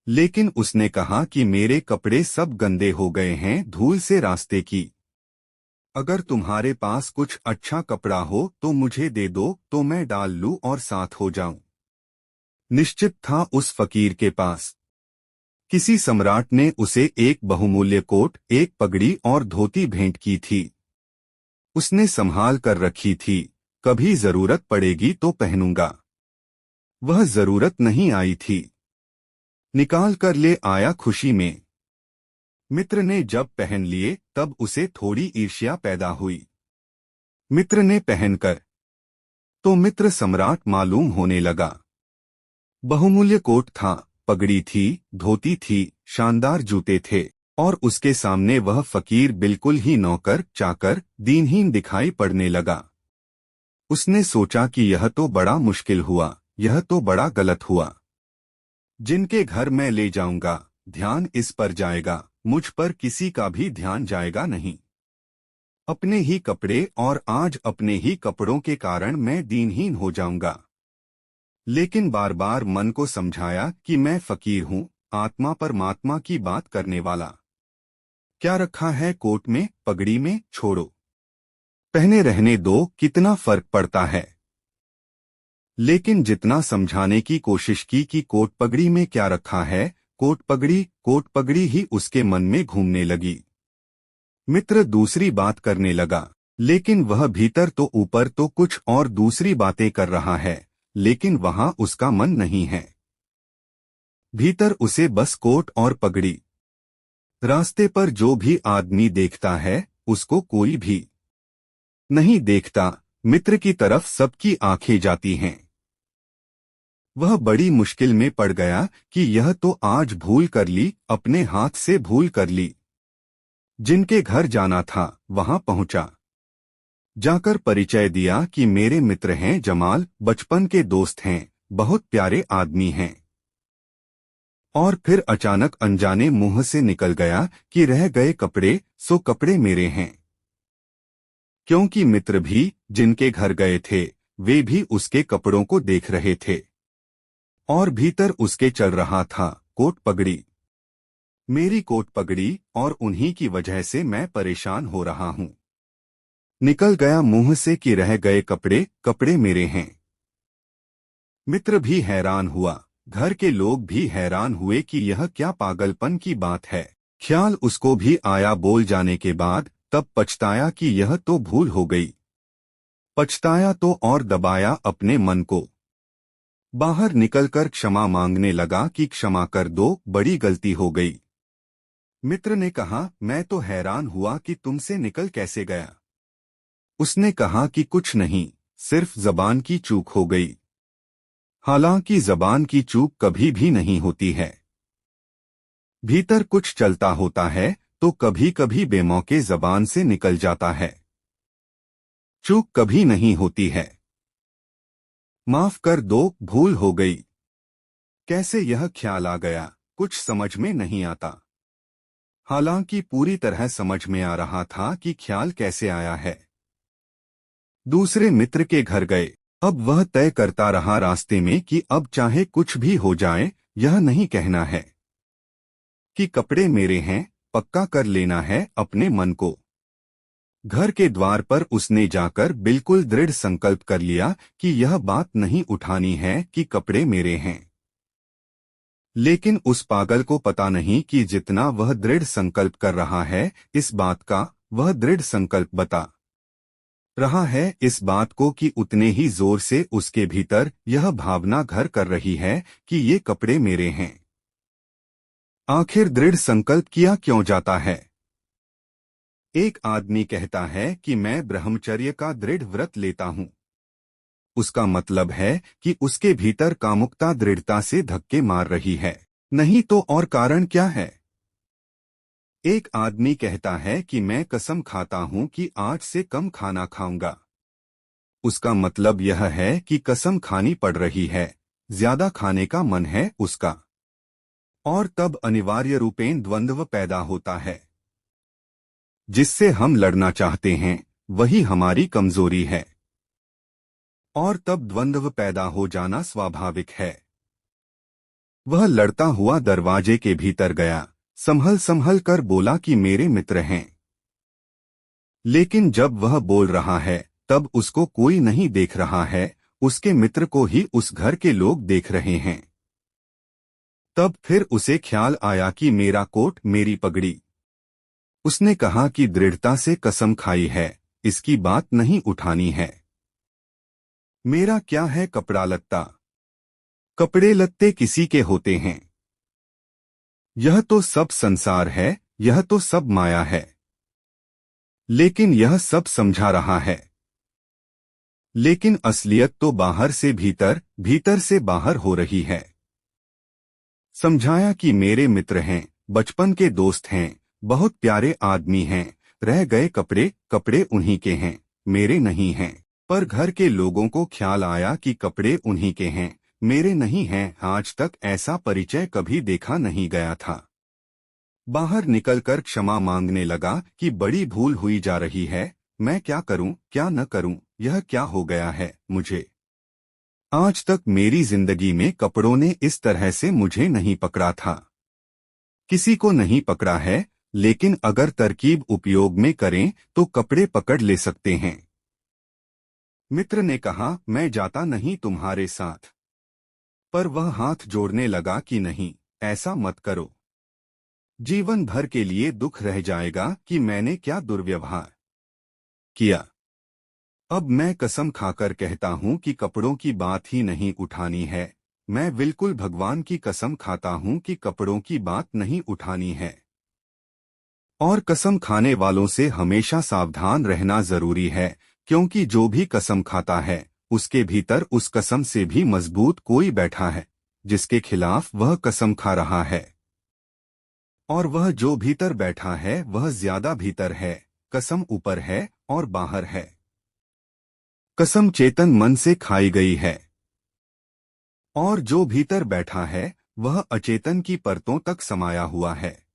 लेकिन उसने कहा कि मेरे कपड़े सब गंदे हो गए हैं धूल से रास्ते की। अगर तुम्हारे पास कुछ अच्छा कपड़ा हो तो मुझे दे दो तो मैं डाल लूं और साथ हो जाऊं। निश्चित था उस फकीर के पास किसी सम्राट ने उसे एक बहुमूल्य कोट, एक पगड़ी और धोती भेंट की थी। उसने संभाल कर रखी थी, कभी जरूरत पड़ेगी तो पहनूंगा। वह जरूरत नहीं आई थी, निकाल कर ले आया खुशी में। मित्र ने जब पहन लिए तब उसे थोड़ी ईर्ष्या पैदा हुई। मित्र ने पहनकर तो मित्र सम्राट मालूम होने लगा। बहुमूल्य कोट था, पगड़ी थी, धोती थी, शानदार जूते थे, और उसके सामने वह फकीर बिल्कुल ही नौकर चाकर दीनहीन दिखाई पड़ने लगा। उसने सोचा कि यह तो बड़ा मुश्किल हुआ, यह तो बड़ा गलत हुआ। जिनके घर मैं ले जाऊंगा, ध्यान इस पर जाएगा, मुझ पर किसी का भी ध्यान जाएगा नहीं। अपने ही कपड़े और आज अपने ही कपड़ों के कारण मैं दीनहीन हो जाऊंगा। लेकिन बार बार मन को समझाया कि मैं फकीर हूँ, आत्मा परमात्मा की बात करने वाला। क्या रखा है कोट में, पगड़ी में, छोड़ो, पहने रहने दो, कितना फर्क पड़ता है। लेकिन जितना समझाने की कोशिश की कि कोट पगड़ी में क्या रखा है, कोट पगड़ी ही उसके मन में घूमने लगी। मित्र दूसरी बात करने लगा, लेकिन वह भीतर तो ऊपर तो कुछ और दूसरी बातें कर रहा है, लेकिन वहां उसका मन नहीं है। भीतर उसे बस कोट और पगड़ी। रास्ते पर जो भी आदमी देखता है, उसको कोई भी नहीं देखता, मित्र की तरफ सबकी आंखें जाती हैं। वह बड़ी मुश्किल में पड़ गया कि यह तो आज भूल कर ली, अपने हाथ से भूल कर ली। जिनके घर जाना था वहां पहुंचा, जाकर परिचय दिया कि मेरे मित्र हैं जमाल, बचपन के दोस्त हैं, बहुत प्यारे आदमी हैं। और फिर अचानक अनजाने मुंह से निकल गया कि रह गए कपड़े, सो कपड़े मेरे हैं। क्योंकि मित्र भी जिनके घर गए थे, वे भी उसके कपड़ों को देख रहे थे, और भीतर उसके चल रहा था कोट पगड़ी। मेरी कोट पगड़ी, और उन्हीं की वजह से मैं परेशान हो रहा हूं। निकल गया मुंह से कि रह गए कपड़े, कपड़े मेरे हैं। मित्र भी हैरान हुआ, घर के लोग भी हैरान हुए कि यह क्या पागलपन की बात है। ख्याल उसको भी आया बोल जाने के बाद, तब पछताया कि यह तो भूल हो गई। पछताया तो और दबाया अपने मन को। बाहर निकलकर क्षमा मांगने लगा कि क्षमा कर दो, बड़ी गलती हो गई। मित्र ने कहा, मैं तो हैरान हुआ कि तुमसे निकल कैसे गया। उसने कहा कि कुछ नहीं, सिर्फ जबान की चूक हो गई। हालांकि जबान की चूक कभी भी नहीं होती है। भीतर कुछ चलता होता है तो कभी कभी बेमौके जबान से निकल जाता है। चूक कभी नहीं होती है। माफ कर दो, भूल हो गई। कैसे यह ख्याल आ गया, कुछ समझ में नहीं आता। हालांकि पूरी तरह समझ में आ रहा था कि ख्याल कैसे आया है। दूसरे मित्र के घर गए। अब वह तय करता रहा रास्ते में कि अब चाहे कुछ भी हो जाए, यह नहीं कहना है कि कपड़े मेरे हैं, पक्का कर लेना है अपने मन को। घर के द्वार पर उसने जाकर बिल्कुल दृढ़ संकल्प कर लिया कि यह बात नहीं उठानी है कि कपड़े मेरे हैं। लेकिन उस पागल को पता नहीं कि जितना वह दृढ़ संकल्प कर रहा है इस बात का, वह दृढ़ संकल्प बता रहा है इस बात को कि उतने ही जोर से उसके भीतर यह भावना घर कर रही है कि ये कपड़े मेरे हैं। आखिर दृढ़ संकल्प किया क्यों जाता है? एक आदमी कहता है कि मैं ब्रह्मचर्य का दृढ़ व्रत लेता हूँ। उसका मतलब है कि उसके भीतर कामुकता दृढ़ता से धक्के मार रही है। नहीं तो और कारण क्या है? एक आदमी कहता है कि मैं कसम खाता हूँ कि आज से कम खाना खाऊंगा। उसका मतलब यह है कि कसम खानी पड़ रही है, ज्यादा खाने का मन है उसका। और तब अनिवार्य रूपेण द्वंद्व पैदा होता है। जिससे हम लड़ना चाहते हैं वही हमारी कमजोरी है। और तब द्वंद्व पैदा हो जाना स्वाभाविक है। वह लड़ता हुआ दरवाजे के भीतर गया, संभल संभल कर बोला कि मेरे मित्र हैं। लेकिन जब वह बोल रहा है तब उसको कोई नहीं देख रहा है, उसके मित्र को ही उस घर के लोग देख रहे हैं। तब फिर उसे ख्याल आया कि मेरा कोट, मेरी पगड़ी। उसने कहा कि दृढ़ता से कसम खाई है, इसकी बात नहीं उठानी है। मेरा क्या है कपड़ा लत्ता? कपड़े लत्ते किसी के होते हैं। यह तो सब संसार है, यह तो सब माया है। लेकिन यह सब समझा रहा है। लेकिन असलियत तो बाहर से भीतर, भीतर से बाहर हो रही है। समझाया कि मेरे मित्र हैं, बचपन के दोस्त हैं, बहुत प्यारे आदमी हैं, रह गए कपड़े, कपड़े उन्हीं के हैं, मेरे नहीं हैं। पर घर के लोगों को ख्याल आया कि कपड़े उन्हीं के हैं, मेरे नहीं हैं। आज तक ऐसा परिचय कभी देखा नहीं गया था। बाहर निकलकर क्षमा मांगने लगा कि बड़ी भूल हुई जा रही है, मैं क्या करूं, क्या न करूं, यह क्या हो गया है मुझे। आज तक मेरी जिंदगी में कपड़ों ने इस तरह से मुझे नहीं पकड़ा था। किसी को नहीं पकड़ा है, लेकिन अगर तरकीब उपयोग में करें तो कपड़े पकड़ ले सकते हैं। मित्र ने कहा, मैं जाता नहीं तुम्हारे साथ। पर वह हाथ जोड़ने लगा कि नहीं, ऐसा मत करो। जीवन भर के लिए दुख रह जाएगा कि मैंने क्या दुर्व्यवहार किया। अब मैं कसम खाकर कहता हूँ कि कपड़ों की बात ही नहीं उठानी है। मैं बिल्कुल भगवान की कसम खाता हूँ कि कपड़ों की बात नहीं उठानी है। और कसम खाने वालों से हमेशा सावधान रहना जरूरी है, क्योंकि जो भी कसम खाता है उसके भीतर उस कसम से भी मजबूत कोई बैठा है, जिसके खिलाफ वह कसम खा रहा है। और वह जो भीतर बैठा है वह ज्यादा भीतर है, कसम ऊपर है और बाहर है। कसम चेतन मन से खाई गई है। और जो भीतर बैठा है वह अचेतन की परतों तक समाया हुआ है।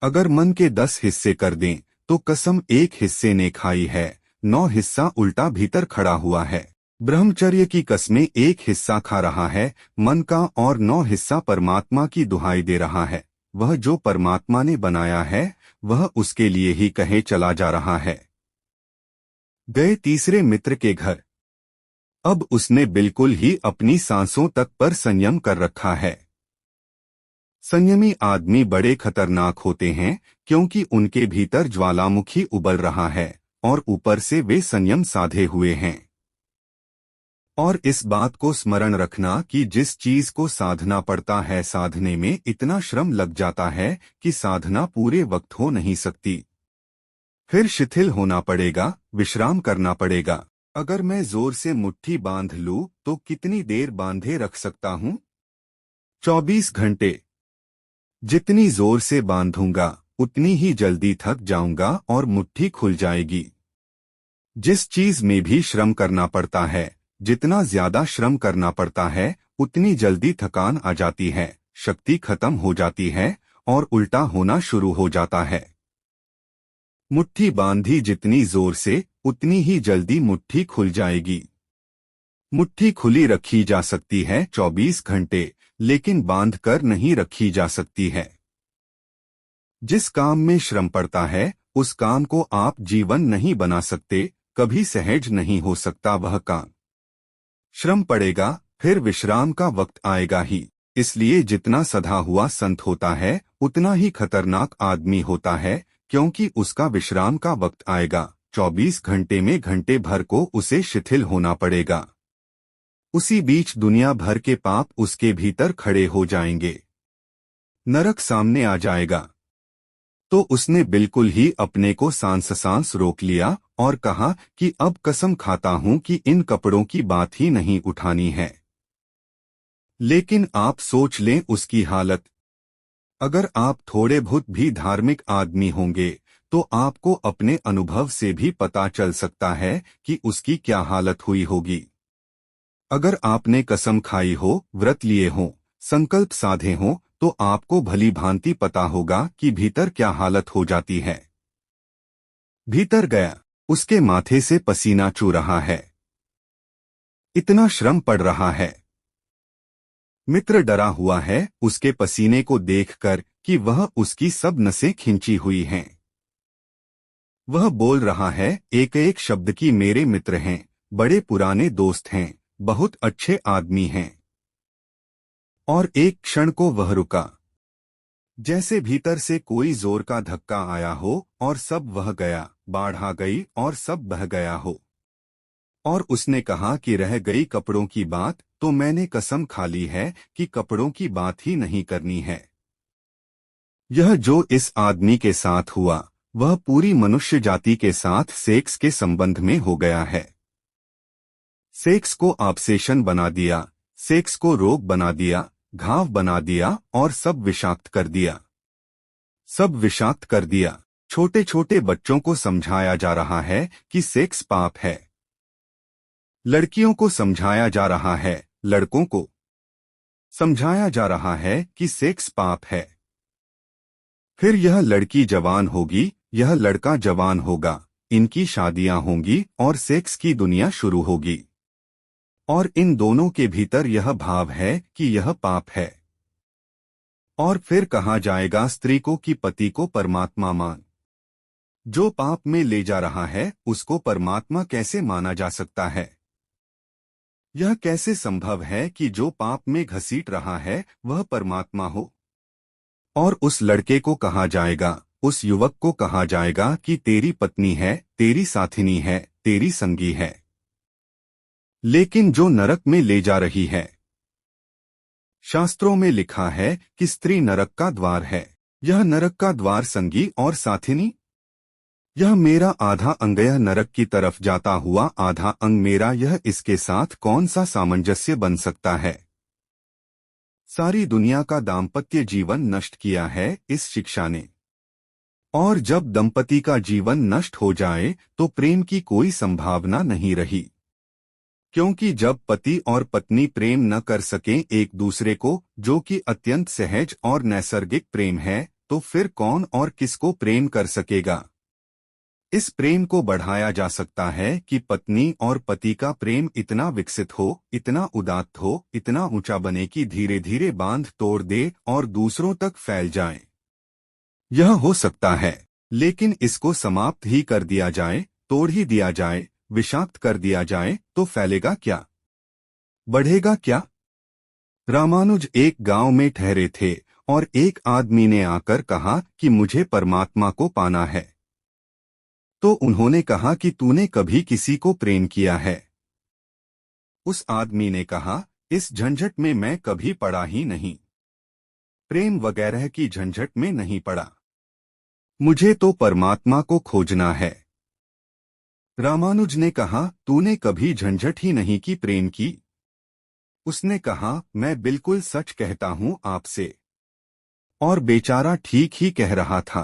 अगर मन के 10 हिस्से कर दें तो कसम एक हिस्से ने खाई है, 9 हिस्सा उल्टा भीतर खड़ा हुआ है। ब्रह्मचर्य की कसमें एक हिस्सा खा रहा है मन का और 9 हिस्सा परमात्मा की दुहाई दे रहा है। वह जो परमात्मा ने बनाया है वह उसके लिए ही कहे चला जा रहा है। गए तीसरे मित्र के घर। अब उसने बिल्कुल ही अपनी सांसों तक पर संयम कर रखा है। संयमी आदमी बड़े खतरनाक होते हैं, क्योंकि उनके भीतर ज्वालामुखी उबल रहा है और ऊपर से वे संयम साधे हुए हैं। और इस बात को स्मरण रखना कि जिस चीज को साधना पड़ता है साधने में इतना श्रम लग जाता है कि साधना पूरे वक्त हो नहीं सकती। फिर शिथिल होना पड़ेगा, विश्राम करना पड़ेगा। अगर मैं जोर से मुट्ठी बांध लूं तो कितनी देर बांधे रख सकता हूं? 24 घंटे। जितनी जोर से बांधूंगा उतनी ही जल्दी थक जाऊंगा और मुट्ठी खुल जाएगी। जिस चीज में भी श्रम करना पड़ता है, जितना ज्यादा श्रम करना पड़ता है उतनी जल्दी थकान आ जाती है, शक्ति खत्म हो जाती है और उल्टा होना शुरू हो जाता है। मुट्ठी बांधी जितनी जोर से उतनी ही जल्दी मुट्ठी खुल जाएगी। मुट्ठी खुली रखी जा सकती है 24 घंटे, लेकिन बांध कर नहीं रखी जा सकती है। जिस काम में श्रम पड़ता है उस काम को आप जीवन नहीं बना सकते, कभी सहज नहीं हो सकता वह काम। श्रम पड़ेगा, फिर विश्राम का वक्त आएगा ही। इसलिए जितना सधा हुआ संत होता है उतना ही खतरनाक आदमी होता है, क्योंकि उसका विश्राम का वक्त आएगा। 24 घंटे में घंटे भर को उसे शिथिल होना पड़ेगा। उसी बीच दुनिया भर के पाप उसके भीतर खड़े हो जाएंगे। नरक सामने आ जाएगा। तो उसने बिल्कुल ही अपने को सांस रोक लिया और कहा कि अब कसम खाता हूं कि इन कपड़ों की बात ही नहीं उठानी है। लेकिन आप सोच लें उसकी हालत। अगर आप थोड़े बहुत भी धार्मिक आदमी होंगे तो आपको अपने अनुभव से भी पता चल सकता है कि उसकी क्या हालत हुई होगी। अगर आपने कसम खाई हो, व्रत लिए हो, संकल्प साधे हो, तो आपको भली भांति पता होगा कि भीतर क्या हालत हो जाती है। भीतर गया, उसके माथे से पसीना चू रहा है, इतना श्रम पड़ रहा है। मित्र डरा हुआ है उसके पसीने को देखकर कि वह उसकी सब नसें खिंची हुई हैं। वह बोल रहा है एक एक शब्द की मेरे मित्र हैं, बड़े पुराने दोस्त हैं, बहुत अच्छे आदमी हैं। और एक क्षण को वह रुका, जैसे भीतर से कोई जोर का धक्का आया हो और सब वह गया, बाढ़ आ गई और सब बह गया हो। और उसने कहा कि रह गई कपड़ों की बात, तो मैंने कसम खा ली है कि कपड़ों की बात ही नहीं करनी है। यह जो इस आदमी के साथ हुआ वह पूरी मनुष्य जाति के साथ सेक्स के संबंध में हो गया है। सेक्स को ऑब्सेशन बना दिया, सेक्स को रोग बना दिया, घाव बना दिया और सब विषाक्त कर दिया। सब विषाक्त कर दिया। छोटे छोटे बच्चों को समझाया जा रहा है कि सेक्स पाप है। लड़कियों को समझाया जा रहा है, लड़कों को समझाया जा रहा है कि सेक्स पाप है। फिर यह लड़की जवान होगी, यह लड़का जवान होगा, इनकी शादियां होंगी और सेक्स की दुनिया शुरू होगी। और इन दोनों के भीतर यह भाव है कि यह पाप है। और फिर कहा जाएगा स्त्री को कि पति को परमात्मा मान। जो पाप में ले जा रहा है उसको परमात्मा कैसे माना जा सकता है? यह कैसे संभव है कि जो पाप में घसीट रहा है वह परमात्मा हो? और उस लड़के को कहा जाएगा, उस युवक को कहा जाएगा कि तेरी पत्नी है, तेरी साथिनी है, तेरी संगी है। लेकिन जो नरक में ले जा रही है, शास्त्रों में लिखा है कि स्त्री नरक का द्वार है। यह नरक का द्वार संगी और साथिनी, यह मेरा आधा अंग यह नरक की तरफ जाता हुआ आधा अंग मेरा, यह इसके साथ कौन सा सामंजस्य बन सकता है? सारी दुनिया का दाम्पत्य जीवन नष्ट किया है इस शिक्षा ने। और जब दंपति का जीवन नष्ट हो जाए तो प्रेम की कोई संभावना नहीं रही। क्योंकि जब पति और पत्नी प्रेम न कर सकें एक दूसरे को, जो कि अत्यंत सहज और नैसर्गिक प्रेम है, तो फिर कौन और किसको प्रेम कर सकेगा? इस प्रेम को बढ़ाया जा सकता है कि पत्नी और पति का प्रेम इतना विकसित हो, इतना उदात्त हो, इतना ऊंचा बने कि धीरे धीरे बांध तोड़ दे और दूसरों तक फैल जाए। यह हो सकता है, लेकिन इसको समाप्त ही कर दिया जाए, तोड़ ही दिया जाए, विषाक्त कर दिया जाए तो फैलेगा क्या? बढ़ेगा क्या? रामानुज एक गांव में ठहरे थे और एक आदमी ने आकर कहा कि मुझे परमात्मा को पाना है। तो उन्होंने कहा कि तूने कभी किसी को प्रेम किया है? उस आदमी ने कहा, इस झंझट में मैं कभी पड़ा ही नहीं, प्रेम वगैरह की झंझट में नहीं पड़ा, मुझे तो परमात्मा को खोजना है। रामानुज ने कहा, तूने कभी झंझट ही नहीं की प्रेम की? उसने कहा, मैं बिल्कुल सच कहता हूं आपसे। और बेचारा ठीक ही कह रहा था,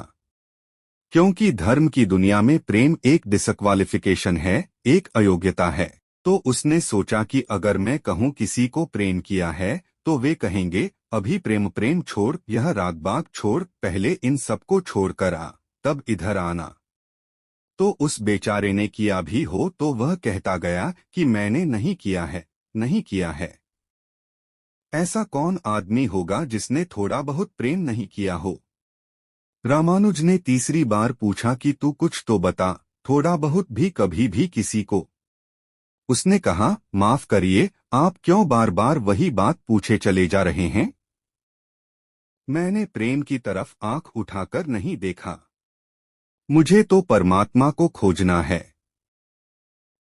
क्योंकि धर्म की दुनिया में प्रेम एक डिसक्वालिफिकेशन है, एक अयोग्यता है। तो उसने सोचा कि अगर मैं कहूं किसी को प्रेम किया है तो वे कहेंगे, अभी प्रेम प्रेम छोड़, यह रात बाग छोड़, पहले इन सबको छोड़ कर आ, तब इधर आना। तो उस बेचारे ने किया भी हो तो वह कहता गया कि मैंने नहीं किया है, नहीं किया है। ऐसा कौन आदमी होगा जिसने थोड़ा बहुत प्रेम नहीं किया हो? रामानुज ने तीसरी बार पूछा कि तू कुछ तो बता, थोड़ा बहुत भी कभी भी किसी को? उसने कहा, माफ करिए, आप क्यों बार बार वही बात पूछे चले जा रहे हैं? मैंने प्रेम की तरफ आंख उठाकर नहीं देखा, मुझे तो परमात्मा को खोजना है।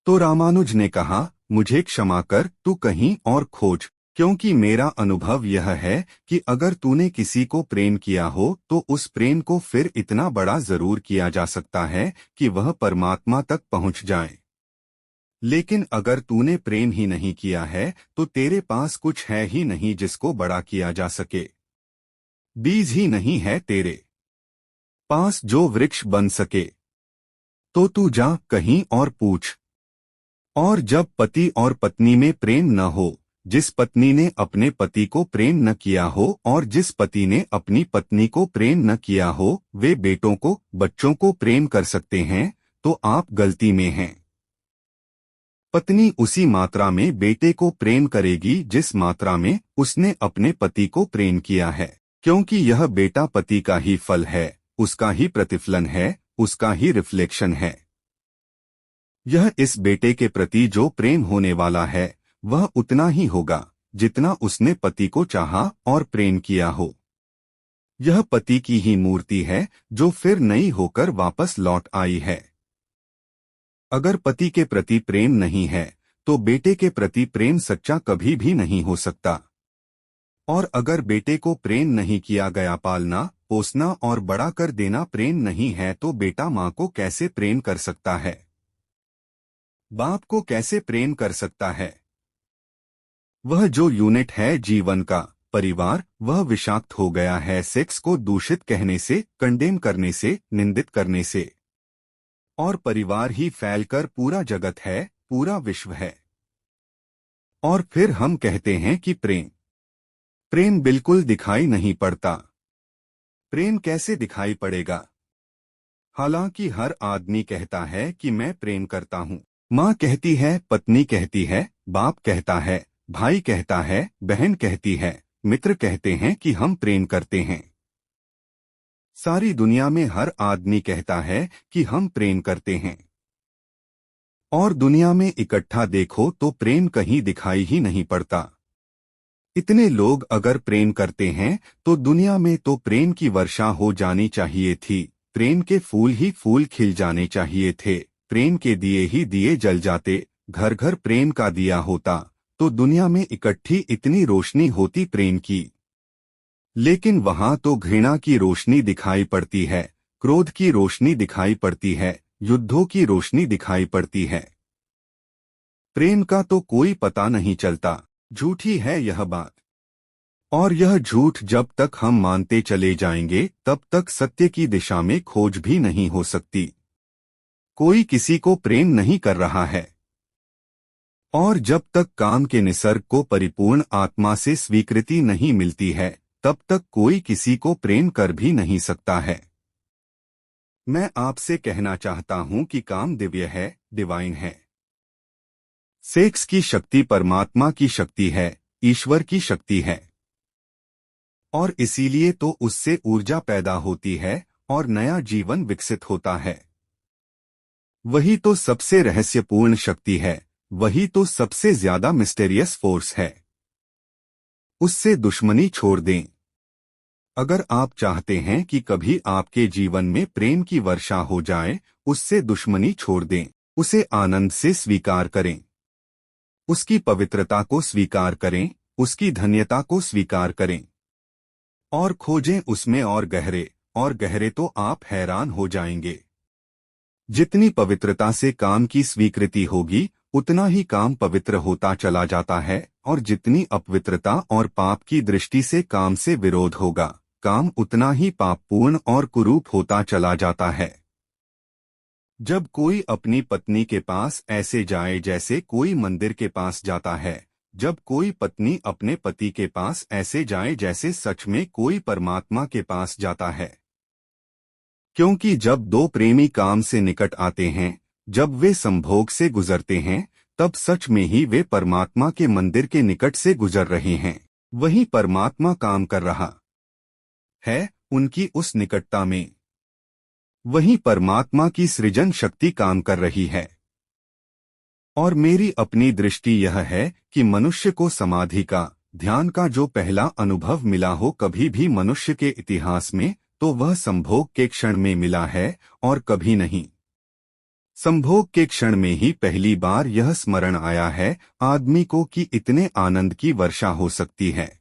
तो रामानुज ने कहा, मुझे क्षमा कर, तू कहीं और खोज, क्योंकि मेरा अनुभव यह है कि अगर तूने किसी को प्रेम किया हो तो उस प्रेम को फिर इतना बड़ा जरूर किया जा सकता है कि वह परमात्मा तक पहुंच जाए। लेकिन अगर तूने प्रेम ही नहीं किया है तो तेरे पास कुछ है ही नहीं जिसको बड़ा किया जा सके। बीज ही नहीं है तेरे पास जो वृक्ष बन सके। तो तू जा कहीं और पूछ। और जब पति और पत्नी में प्रेम न हो, जिस पत्नी ने अपने पति को प्रेम न किया हो और जिस पति ने अपनी पत्नी को प्रेम न किया हो, वे बेटों को, बच्चों को प्रेम कर सकते हैं, तो आप गलती में हैं। पत्नी उसी मात्रा में बेटे को प्रेम करेगी जिस मात्रा में उसने अपने पति को प्रेम किया है, क्योंकि यह बेटा पति का ही फल है, उसका ही प्रतिफलन है, उसका ही रिफ्लेक्शन है। यह इस बेटे के प्रति जो प्रेम होने वाला है वह उतना ही होगा जितना उसने पति को चाहा और प्रेम किया हो। यह पति की ही मूर्ति है जो फिर नई होकर वापस लौट आई है। अगर पति के प्रति प्रेम नहीं है तो बेटे के प्रति प्रेम सच्चा कभी भी नहीं हो सकता। और अगर बेटे को प्रेम नहीं किया गया, पालना पोसना और बड़ा कर देना प्रेम नहीं है, तो बेटा माँ को कैसे प्रेम कर सकता है, बाप को कैसे प्रेम कर सकता है। वह जो यूनिट है जीवन का, परिवार, वह विषाक्त हो गया है सेक्स को दूषित कहने से, कंडेम करने से, निंदित करने से। और परिवार ही फैलकर पूरा जगत है, पूरा विश्व है। और फिर हम कहते हैं कि प्रेम प्रेम बिल्कुल दिखाई नहीं पड़ता। प्रेम कैसे दिखाई पड़ेगा? हालांकि हर आदमी कहता है कि मैं प्रेम करता हूँ। माँ कहती है, पत्नी कहती है, बाप कहता है, भाई कहता है, बहन कहती है, मित्र कहते हैं कि हम प्रेम करते हैं। सारी दुनिया में हर आदमी कहता है कि हम प्रेम करते हैं। और दुनिया में इकट्ठा देखो तो प्रेम कहीं दिखाई ही नहीं पड़ता। इतने लोग अगर प्रेम करते हैं तो दुनिया में तो प्रेम की वर्षा हो जानी चाहिए थी, प्रेम के फूल ही फूल खिल जाने चाहिए थे, प्रेम के दिए ही दिए जल जाते, घर घर प्रेम का दिया होता तो दुनिया में इकट्ठी इतनी रोशनी होती प्रेम की। लेकिन वहां तो घृणा की रोशनी दिखाई पड़ती है, क्रोध की रोशनी दिखाई पड़ती है, युद्धों की रोशनी दिखाई पड़ती है। प्रेम का तो कोई पता नहीं चलता। झूठी है यह बात। और यह झूठ जब तक हम मानते चले जाएंगे तब तक सत्य की दिशा में खोज भी नहीं हो सकती। कोई किसी को प्रेम नहीं कर रहा है। और जब तक काम के निसर्ग को परिपूर्ण आत्मा से स्वीकृति नहीं मिलती है तब तक कोई किसी को प्रेम कर भी नहीं सकता है। मैं आपसे कहना चाहता हूं कि काम दिव्य है, डिवाइन है। सेक्स की शक्ति परमात्मा की शक्ति है, ईश्वर की शक्ति है। और इसीलिए तो उससे ऊर्जा पैदा होती है और नया जीवन विकसित होता है। वही तो सबसे रहस्यपूर्ण शक्ति है, वही तो सबसे ज्यादा मिस्टेरियस फोर्स है। उससे दुश्मनी छोड़ दें। अगर आप चाहते हैं कि कभी आपके जीवन में प्रेम की वर्षा हो जाए, उससे दुश्मनी छोड़ दें, उसे आनंद से स्वीकार करें, उसकी पवित्रता को स्वीकार करें, उसकी धन्यता को स्वीकार करें और खोजें उसमें और गहरे तो आप हैरान हो जाएंगे। जितनी पवित्रता से काम की स्वीकृति होगी उतना ही काम पवित्र होता चला जाता है, और जितनी अपवित्रता और पाप की दृष्टि से काम से विरोध होगा, काम उतना ही पापपूर्ण और कुरूप होता चला जाता है। जब कोई अपनी पत्नी के पास ऐसे जाए जैसे कोई मंदिर के पास जाता है, जब कोई पत्नी अपने पति के पास ऐसे जाए जैसे सच में कोई परमात्मा के पास जाता है। क्योंकि जब दो प्रेमी काम से निकट आते हैं, जब वे संभोग से गुजरते हैं, तब सच में ही वे परमात्मा के मंदिर के निकट से गुजर रहे हैं। वही परमात्मा काम कर रहा है उनकी उस निकटता में। वही परमात्मा की सृजन शक्ति काम कर रही है। और मेरी अपनी दृष्टि यह है कि मनुष्य को समाधि का, ध्यान का जो पहला अनुभव मिला हो कभी भी मनुष्य के इतिहास में, तो वह संभोग के क्षण में मिला है और कभी नहीं। संभोग के क्षण में ही पहली बार यह स्मरण आया है आदमी को कि इतने आनंद की वर्षा हो सकती है।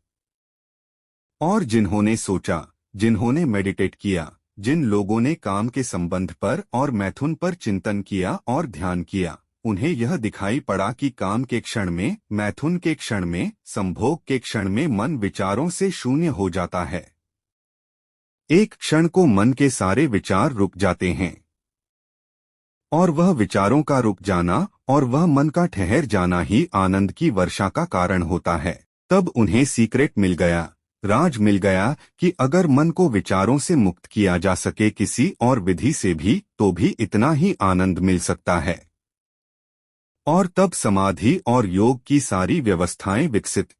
और जिन्होंने सोचा, जिन्होंने मेडिटेट किया, जिन लोगों ने काम के संबंध पर और मैथुन पर चिंतन किया और ध्यान किया, उन्हें यह दिखाई पड़ा कि काम के क्षण में, मैथुन के क्षण में, संभोग के क्षण में मन विचारों से शून्य हो जाता है। एक क्षण को मन के सारे विचार रुक जाते हैं और वह विचारों का रुक जाना और वह मन का ठहर जाना ही आनंद की वर्षा का कारण होता है। तब उन्हें सीक्रेट मिल गया, राज मिल गया कि अगर मन को विचारों से मुक्त किया जा सके किसी और विधि से भी, तो भी इतना ही आनंद मिल सकता है। और तब समाधि और योग की सारी व्यवस्थाएं विकसित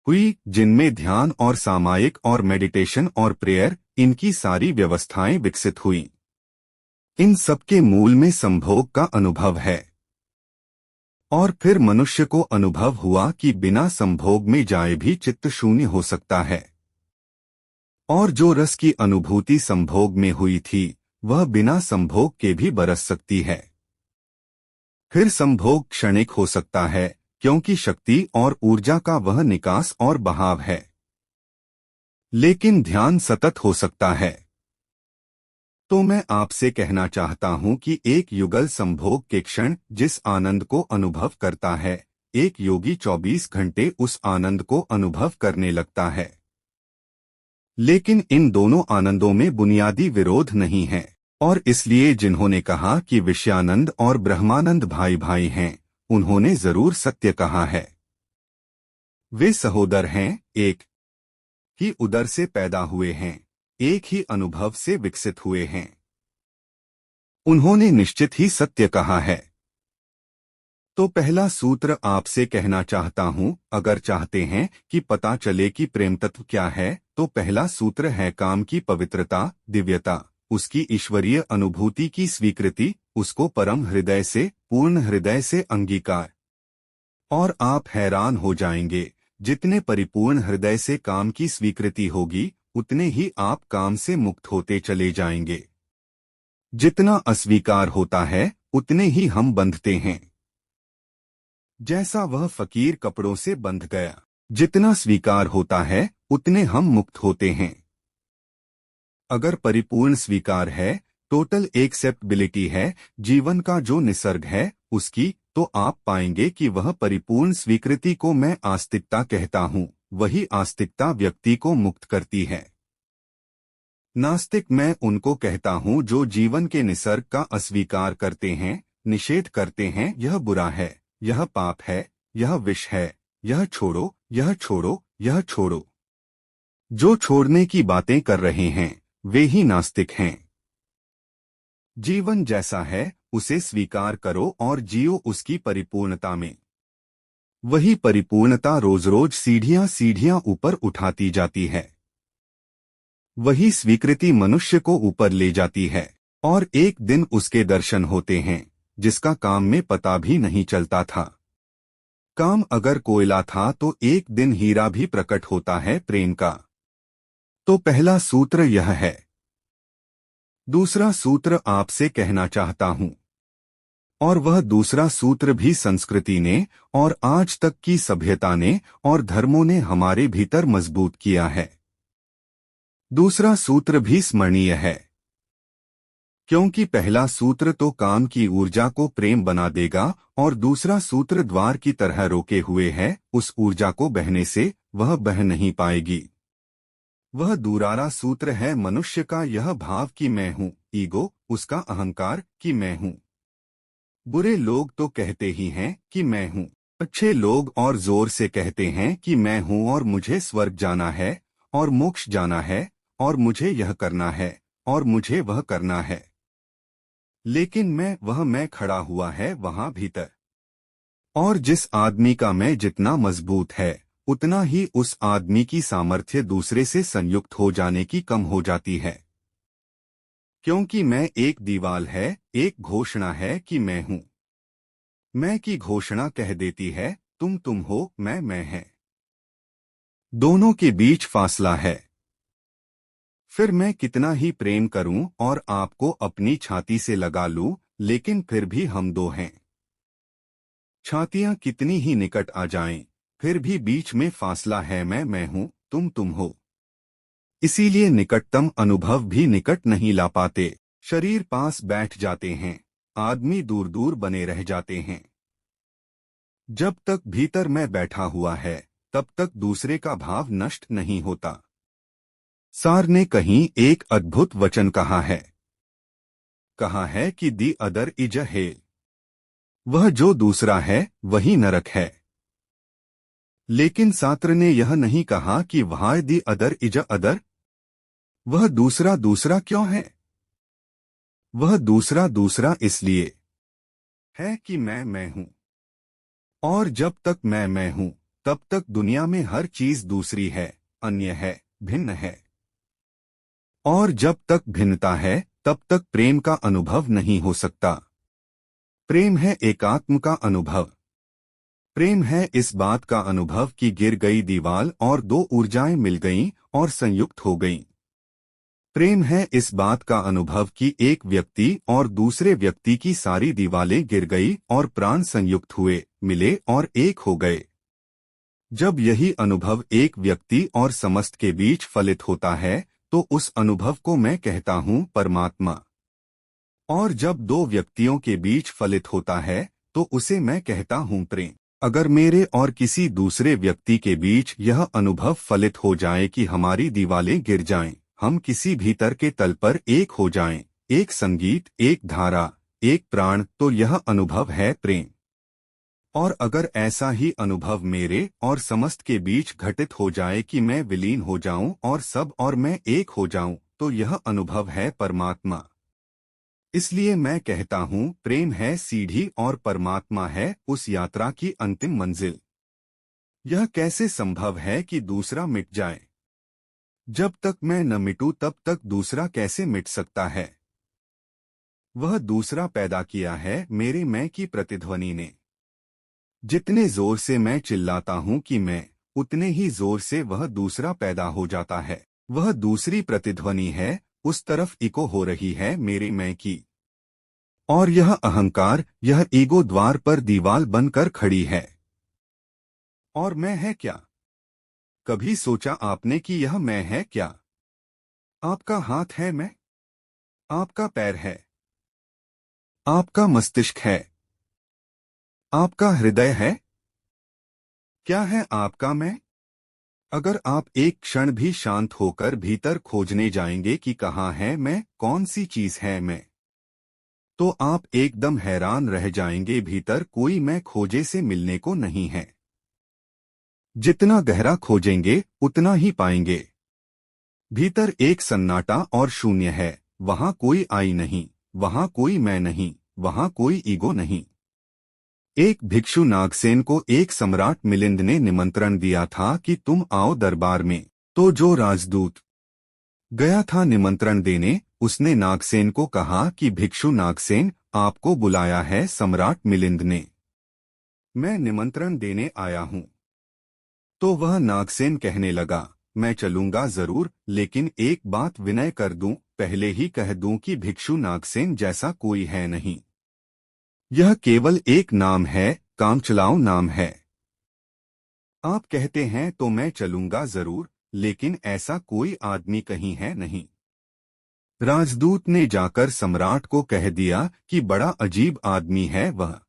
हुई, जिनमें ध्यान और सामायिक और मेडिटेशन और प्रेयर, इनकी सारी व्यवस्थाएं विकसित हुई। इन सबके मूल में संभोग का अनुभव है। और फिर मनुष्य को अनुभव हुआ कि बिना संभोग में जाए भी चित्त शून्य हो सकता है। और जो रस की अनुभूति संभोग में हुई थी, वह बिना संभोग के भी बरस सकती है। फिर संभोग क्षणिक हो सकता है, क्योंकि शक्ति और ऊर्जा का वह निकास और बहाव है। लेकिन ध्यान सतत हो सकता है। तो मैं आपसे कहना चाहता हूं कि एक युगल संभोग के क्षण जिस आनंद को अनुभव करता है, एक योगी 24 घंटे उस आनंद को अनुभव करने लगता है। लेकिन इन दोनों आनंदों में बुनियादी विरोध नहीं है, और इसलिए जिन्होंने कहा कि विषयानंद और ब्रह्मानंद भाई भाई हैं, उन्होंने जरूर सत्य कहा है। वे सहोदर हैं, एक ही उदर से पैदा हुए हैं, एक ही अनुभव से विकसित हुए हैं। उन्होंने निश्चित ही सत्य कहा है। तो पहला सूत्र आपसे कहना चाहता हूं, अगर चाहते हैं कि पता चले कि प्रेम तत्व क्या है, तो पहला सूत्र है काम की पवित्रता, दिव्यता, उसकी ईश्वरीय अनुभूति की स्वीकृति, उसको परम हृदय से, पूर्ण हृदय से अंगीकार। और आप हैरान हो जाएंगे, जितने परिपूर्ण हृदय से काम की स्वीकृति होगी, उतने ही आप काम से मुक्त होते चले जाएंगे। जितना अस्वीकार होता है, उतने ही हम बंधते हैं। जैसा वह फकीर कपड़ों से बंध गया। जितना स्वीकार होता है, उतने हम मुक्त होते हैं। अगर परिपूर्ण स्वीकार है, टोटल एक्सेप्टेबिलिटी है, जीवन का जो निसर्ग है उसकी, तो आप पाएंगे कि वह परिपूर्ण स्वीकृति को मैं आस्तिकता कहता हूं, वही आस्तिकता व्यक्ति को मुक्त करती है। नास्तिक मैं उनको कहता हूं जो जीवन के निसर्ग का अस्वीकार करते हैं, निषेध करते हैं, यह बुरा है, यह पाप है, यह विष है, यह छोड़ो, यह छोड़ो, यह छोड़ो। जो छोड़ने की बातें कर रहे हैं, वे ही नास्तिक हैं। जीवन जैसा है, उसे स्वीकार करो और जियो उसकी परिपूर्णता में। वही परिपूर्णता रोज रोज सीढ़ियां सीढ़ियां ऊपर उठाती जाती है। वही स्वीकृति मनुष्य को ऊपर ले जाती है, और एक दिन उसके दर्शन होते हैं, जिसका काम में पता भी नहीं चलता था। काम अगर कोयला था तो एक दिन हीरा भी प्रकट होता है प्रेम का। तो पहला सूत्र यह है। दूसरा सूत्र आपसे कहना चाहता हूं, और वह दूसरा सूत्र भी संस्कृति ने और आज तक की सभ्यता ने और धर्मों ने हमारे भीतर मजबूत किया है। दूसरा सूत्र भी स्मरणीय है, क्योंकि पहला सूत्र तो काम की ऊर्जा को प्रेम बना देगा और दूसरा सूत्र द्वार की तरह रोके हुए है, उस ऊर्जा को बहने से वह बह नहीं पाएगी। वह दूरारा सूत्र है मनुष्य का यह भाव कि मैं हूँ, ईगो, उसका अहंकार कि मैं हूँ। बुरे लोग तो कहते ही हैं कि मैं हूँ, अच्छे लोग और जोर से कहते हैं कि मैं हूँ और मुझे स्वर्ग जाना है और मोक्ष जाना है और मुझे यह करना है और मुझे वह करना है। लेकिन मैं खड़ा हुआ है वहां भीतर। और जिस आदमी का मैं जितना मजबूत है, उतना ही उस आदमी की सामर्थ्य दूसरे से संयुक्त हो जाने की कम हो जाती है। क्योंकि मैं एक दीवाल है, एक घोषणा है कि मैं हूं। मैं की घोषणा कह देती है तुम हो, मैं है। दोनों के बीच फासला है। फिर मैं कितना ही प्रेम करूं और आपको अपनी छाती से लगा लूं, लेकिन फिर भी हम दो हैं। छातियां कितनी ही निकट आ जाएं, फिर भी बीच में फासला है, मैं हूं, तुम हो। इसीलिए निकटतम अनुभव भी निकट नहीं ला पाते। शरीर पास बैठ जाते हैं, आदमी दूर दूर बने रह जाते हैं। जब तक भीतर मैं बैठा हुआ है, तब तक दूसरे का भाव नष्ट नहीं होता। सार ने कहीं एक अद्भुत वचन कहा है कि the other is a hello. वह जो दूसरा है वही नरक है। लेकिन सात्र ने यह नहीं कहा कि why the other is a other. वह दूसरा दूसरा क्यों है? वह दूसरा दूसरा इसलिए है कि मैं हूं। और जब तक मैं हूं, तब तक दुनिया में हर चीज दूसरी है, अन्य है, भिन्न है। और जब तक भिन्नता है, तब तक प्रेम का अनुभव नहीं हो सकता। प्रेम है एकात्म का अनुभव। प्रेम है इस बात का अनुभव कि गिर गई दीवार और दो ऊर्जाएं मिल गईं और संयुक्त हो गईं। प्रेम है इस बात का अनुभव कि एक व्यक्ति और दूसरे व्यक्ति की सारी दीवारें गिर गई और प्राण संयुक्त हुए, मिले और एक हो गए। जब यही अनुभव एक व्यक्ति और समस्त के बीच फलित होता है, तो उस अनुभव को मैं कहता हूँ परमात्मा। और जब दो व्यक्तियों के बीच फलित होता है, तो उसे मैं कहता हूँ प्रेम। अगर मेरे और किसी दूसरे व्यक्ति के बीच यह अनुभव फलित हो जाए कि हमारी दीवारें गिर जाएं, हम किसी भीतर के तल पर एक हो जाएं, एक संगीत, एक धारा, एक प्राण, तो यह अनुभव है प्रेम। और अगर ऐसा ही अनुभव मेरे और समस्त के बीच घटित हो जाए कि मैं विलीन हो जाऊं और सब और मैं एक हो जाऊं, तो यह अनुभव है परमात्मा। इसलिए मैं कहता हूँ प्रेम है सीढ़ी और परमात्मा है उस यात्रा की अंतिम मंजिल। यह कैसे संभव है कि दूसरा मिट जाए? जब तक मैं न मिटूं तब तक दूसरा कैसे मिट सकता है? वह दूसरा पैदा किया है मेरे मैं की प्रतिध्वनि ने। जितने जोर से मैं चिल्लाता हूँ कि मैं, उतने ही जोर से वह दूसरा पैदा हो जाता है। वह दूसरी प्रतिध्वनि है, उस तरफ इको हो रही है मेरे मैं की। और यह अहंकार, यह ईगो द्वार पर दीवार बनकर खड़ी है। और मैं है क्या? कभी सोचा आपने कि यह मैं है क्या? आपका हाथ है मैं? आपका पैर है? आपका मस्तिष्क है? आपका हृदय है? क्या है आपका मैं? अगर आप एक क्षण भी शांत होकर भीतर खोजने जाएंगे कि कहाँ है मैं, कौन सी चीज है मैं, तो आप एकदम हैरान रह जाएंगे। भीतर कोई मैं खोजे से मिलने को नहीं है। जितना गहरा खोजेंगे उतना ही पाएंगे। भीतर एक सन्नाटा और शून्य है। वहां कोई आई नहीं, वहां कोई मैं नहीं, वहां कोई ईगो नहीं। एक भिक्षु नागसेन को एक सम्राट मिलिंद ने निमंत्रण दिया था कि तुम आओ दरबार में। तो जो राजदूत गया था निमंत्रण देने, उसने नागसेन को कहा कि भिक्षु नागसेन, आपको बुलाया है सम्राट मिलिंद ने। मैं निमंत्रण देने आया हूं। तो वह नागसेन कहने लगा, मैं चलूंगा जरूर, लेकिन एक बात विनय कर दूं, पहले ही कह दूं कि भिक्षु नागसेन जैसा कोई है नहीं। यह केवल एक नाम है, कामचलाऊ नाम है। आप कहते हैं तो मैं चलूंगा जरूर, लेकिन ऐसा कोई आदमी कहीं है नहीं। राजदूत ने जाकर सम्राट को कह दिया कि बड़ा अजीब आदमी है वह।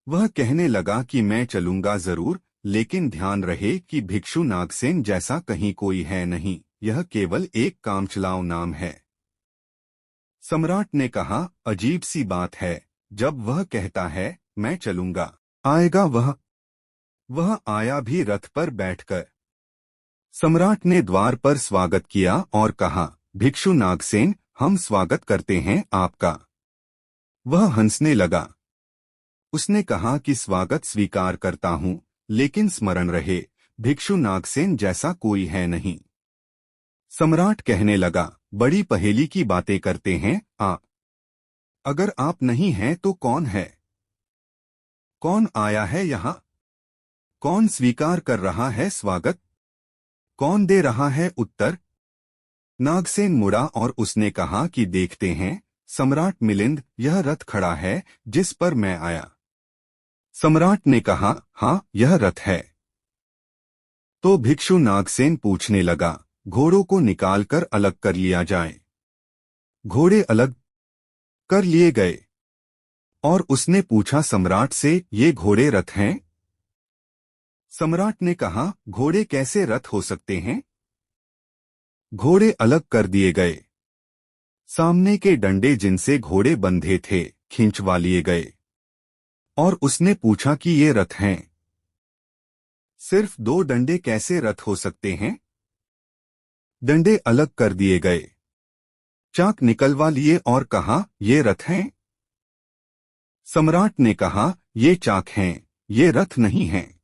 वह कहने लगा कि मैं चलूंगा जरूर, लेकिन ध्यान रहे कि भिक्षु नागसेन जैसा कहीं कोई है नहीं, यह केवल एक कामचलाऊ नाम है। सम्राट ने कहा, अजीब सी बात है, जब वह कहता है मैं चलूंगा, आएगा वह आया भी रथ पर बैठकर। सम्राट ने द्वार पर स्वागत किया और कहा, भिक्षु नागसेन, हम स्वागत करते हैं आपका। वह हंसने लगा। उसने कहा कि स्वागत स्वीकार करता हूं, लेकिन स्मरण रहे, भिक्षु नागसेन जैसा कोई है नहीं। सम्राट कहने लगा, बड़ी पहेली की बातें करते हैं आप। अगर आप नहीं हैं तो कौन है? कौन आया है यहाँ? कौन स्वीकार कर रहा है स्वागत? कौन दे रहा है उत्तर? नागसेन मुड़ा और उसने कहा कि देखते हैं, सम्राट मिलिंद, यह रथ खड़ा है जिस पर मैं आया। सम्राट ने कहा, हाँ, यह रथ है। तो भिक्षु नागसेन पूछने लगा, घोड़ों को निकालकर अलग कर लिया जाए। घोड़े अलग कर लिए गए और उसने पूछा सम्राट से, ये घोड़े रथ हैं? सम्राट ने कहा, घोड़े कैसे रथ हो सकते हैं? घोड़े अलग कर दिए गए। सामने के डंडे जिनसे घोड़े बंधे थे खींचवा लिए गए और उसने पूछा कि ये रथ हैं? सिर्फ 2 डंडे कैसे रथ हो सकते हैं? डंडे अलग कर दिए गए, चाक निकलवा लिए और कहा, ये रथ हैं? सम्राट ने कहा, ये चाक हैं, ये रथ नहीं हैं।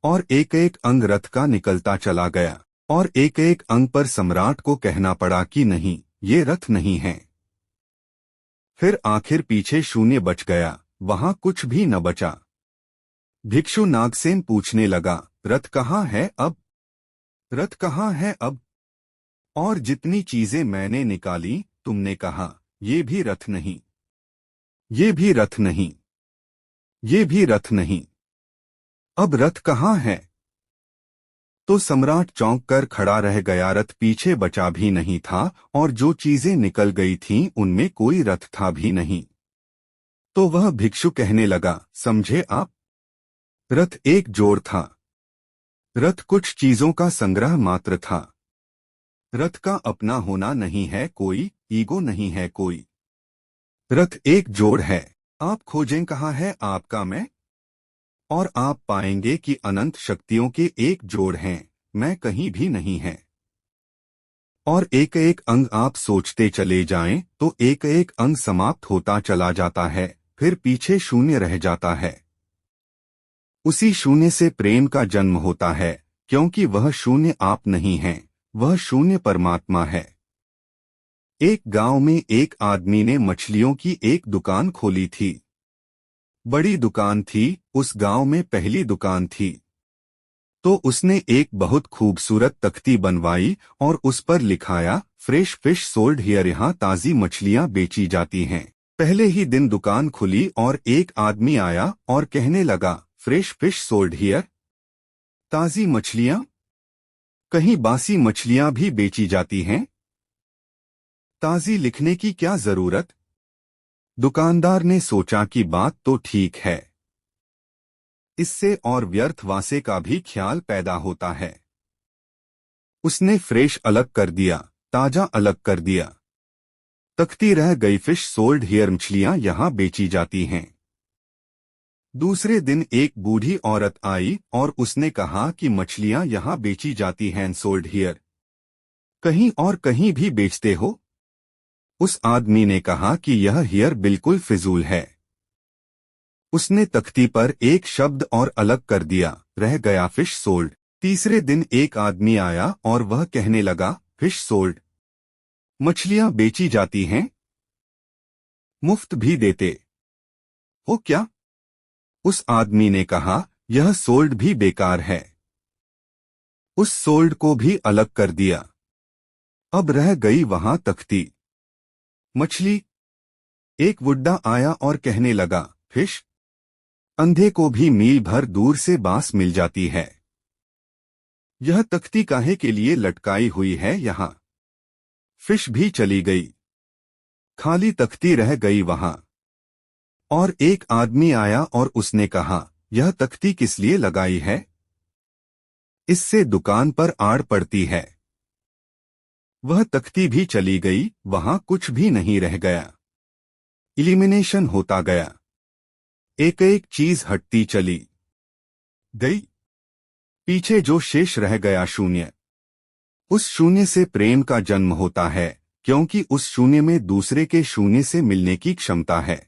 और एक एक अंग रथ का निकलता चला गया और एक एक अंग पर सम्राट को कहना पड़ा कि नहीं, ये रथ नहीं है। फिर आखिर पीछे शून्य बच गया, वहां कुछ भी न बचा। भिक्षु नागसेन पूछने लगा, रथ कहाँ है अब? रथ कहाँ है अब? और जितनी चीजें मैंने निकाली तुमने कहा, ये भी रथ नहीं, ये भी रथ नहीं, ये भी रथ नहीं, अब रथ कहाँ है? तो सम्राट चौंक कर खड़ा रह गया। रथ पीछे बचा भी नहीं था और जो चीजें निकल गई थीं उनमें कोई रथ था भी नहीं। तो वह भिक्षु कहने लगा, समझे आप? रथ एक जोड़ था। रथ कुछ चीजों का संग्रह मात्र था। रथ का अपना होना नहीं है कोई, ईगो नहीं है कोई। रथ एक जोड़ है। आप खोजें कहाँ है आपका मैं, और आप पाएंगे कि अनंत शक्तियों के एक जोड़ हैं, मैं कहीं भी नहीं है। और एक एक अंग आप सोचते चले जाएं तो एक एक अंग समाप्त होता चला जाता है, फिर पीछे शून्य रह जाता है। उसी शून्य से प्रेम का जन्म होता है, क्योंकि वह शून्य आप नहीं हैं, वह शून्य परमात्मा है। एक गांव में एक आदमी ने मछलियों की एक दुकान खोली थी। बड़ी दुकान थी, उस गांव में पहली दुकान थी। तो उसने एक बहुत खूबसूरत तख्ती बनवाई और उस पर लिखाया, फ्रेश फिश सोल्ड हियर, यहाँ ताज़ी मछलियां बेची जाती हैं। पहले ही दिन दुकान खुली और एक आदमी आया और कहने लगा, फ्रेश फिश सोल्ड हियर, ताज़ी मछलियां? कहीं बासी मछलियां भी बेची जाती हैं? ताज़ी लिखने की क्या जरूरत? दुकानदार ने सोचा कि बात तो ठीक है, इससे और व्यर्थ वासे का भी ख्याल पैदा होता है। उसने फ्रेश अलग कर दिया, ताजा अलग कर दिया। तख्ती रह गई, फिश सोल्ड हियर, मछलियां यहां बेची जाती हैं। दूसरे दिन एक बूढ़ी औरत आई और उसने कहा कि मछलियां यहां बेची जाती हैं, सोल्ड हियर, कहीं और कहीं भी बेचते हो? उस आदमी ने कहा कि यह हियर बिल्कुल फिजूल है। उसने तख्ती पर एक शब्द और अलग कर दिया, रह गया फिश सोल्ड। तीसरे दिन एक आदमी आया और वह कहने लगा, फिश सोल्ड, मछलियां बेची जाती हैं? मुफ्त भी देते हो क्या? उस आदमी ने कहा, यह सोल्ड भी बेकार है। उस सोल्ड को भी अलग कर दिया। अब रह गई वहां तख्ती, मछली। एक बुड्ढा आया और कहने लगा, फिश, अंधे को भी मील भर दूर से बांस मिल जाती है। यह तख्ती काहे के लिए लटकाई हुई है यहाँ? फिश भी चली गई, खाली तख्ती रह गई वहां। और एक आदमी आया और उसने कहा, यह तख्ती किस लिए लगाई है? इससे दुकान पर आड़ पड़ती है। वह तख्ती भी चली गई, वहां कुछ भी नहीं रह गया। इलिमिनेशन होता गया, एक एक चीज हटती चली गई। पीछे जो शेष रह गया, शून्य। उस शून्य से प्रेम का जन्म होता है, क्योंकि उस शून्य में दूसरे के शून्य से मिलने की क्षमता है।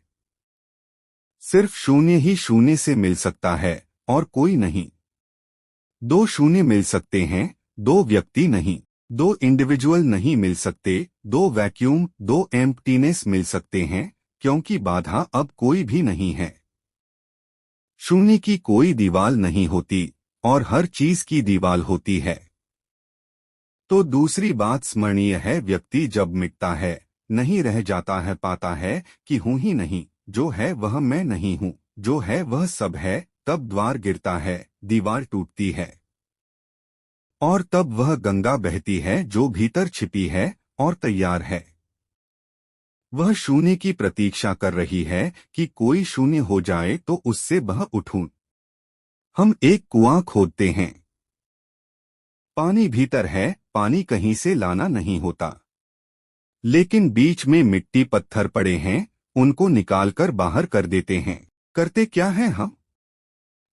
सिर्फ शून्य ही शून्य से मिल सकता है और कोई नहीं। 2 शून्य मिल सकते हैं, 2 व्यक्ति नहीं। 2 इंडिविजुअल नहीं मिल सकते, 2 वैक्यूम, 2 एम्प्टीनेस मिल सकते हैं, क्योंकि बाधा अब कोई भी नहीं है। शून्य की कोई दीवार नहीं होती और हर चीज की दीवार होती है। तो दूसरी बात स्मरणीय है, व्यक्ति जब मिटता है नहीं रह जाता है, पाता है कि हूं ही नहीं, जो है वह मैं नहीं हूं, जो है वह सब है। तब द्वार गिरता है, दीवार टूटती है, और तब वह गंगा बहती है जो भीतर छिपी है और तैयार है। वह शून्य की प्रतीक्षा कर रही है कि कोई शून्य हो जाए तो उससे वह उठूं। हम एक कुआं खोदते हैं, पानी भीतर है, पानी कहीं से लाना नहीं होता, लेकिन बीच में मिट्टी पत्थर पड़े हैं, उनको निकालकर बाहर कर देते हैं। करते क्या है हम?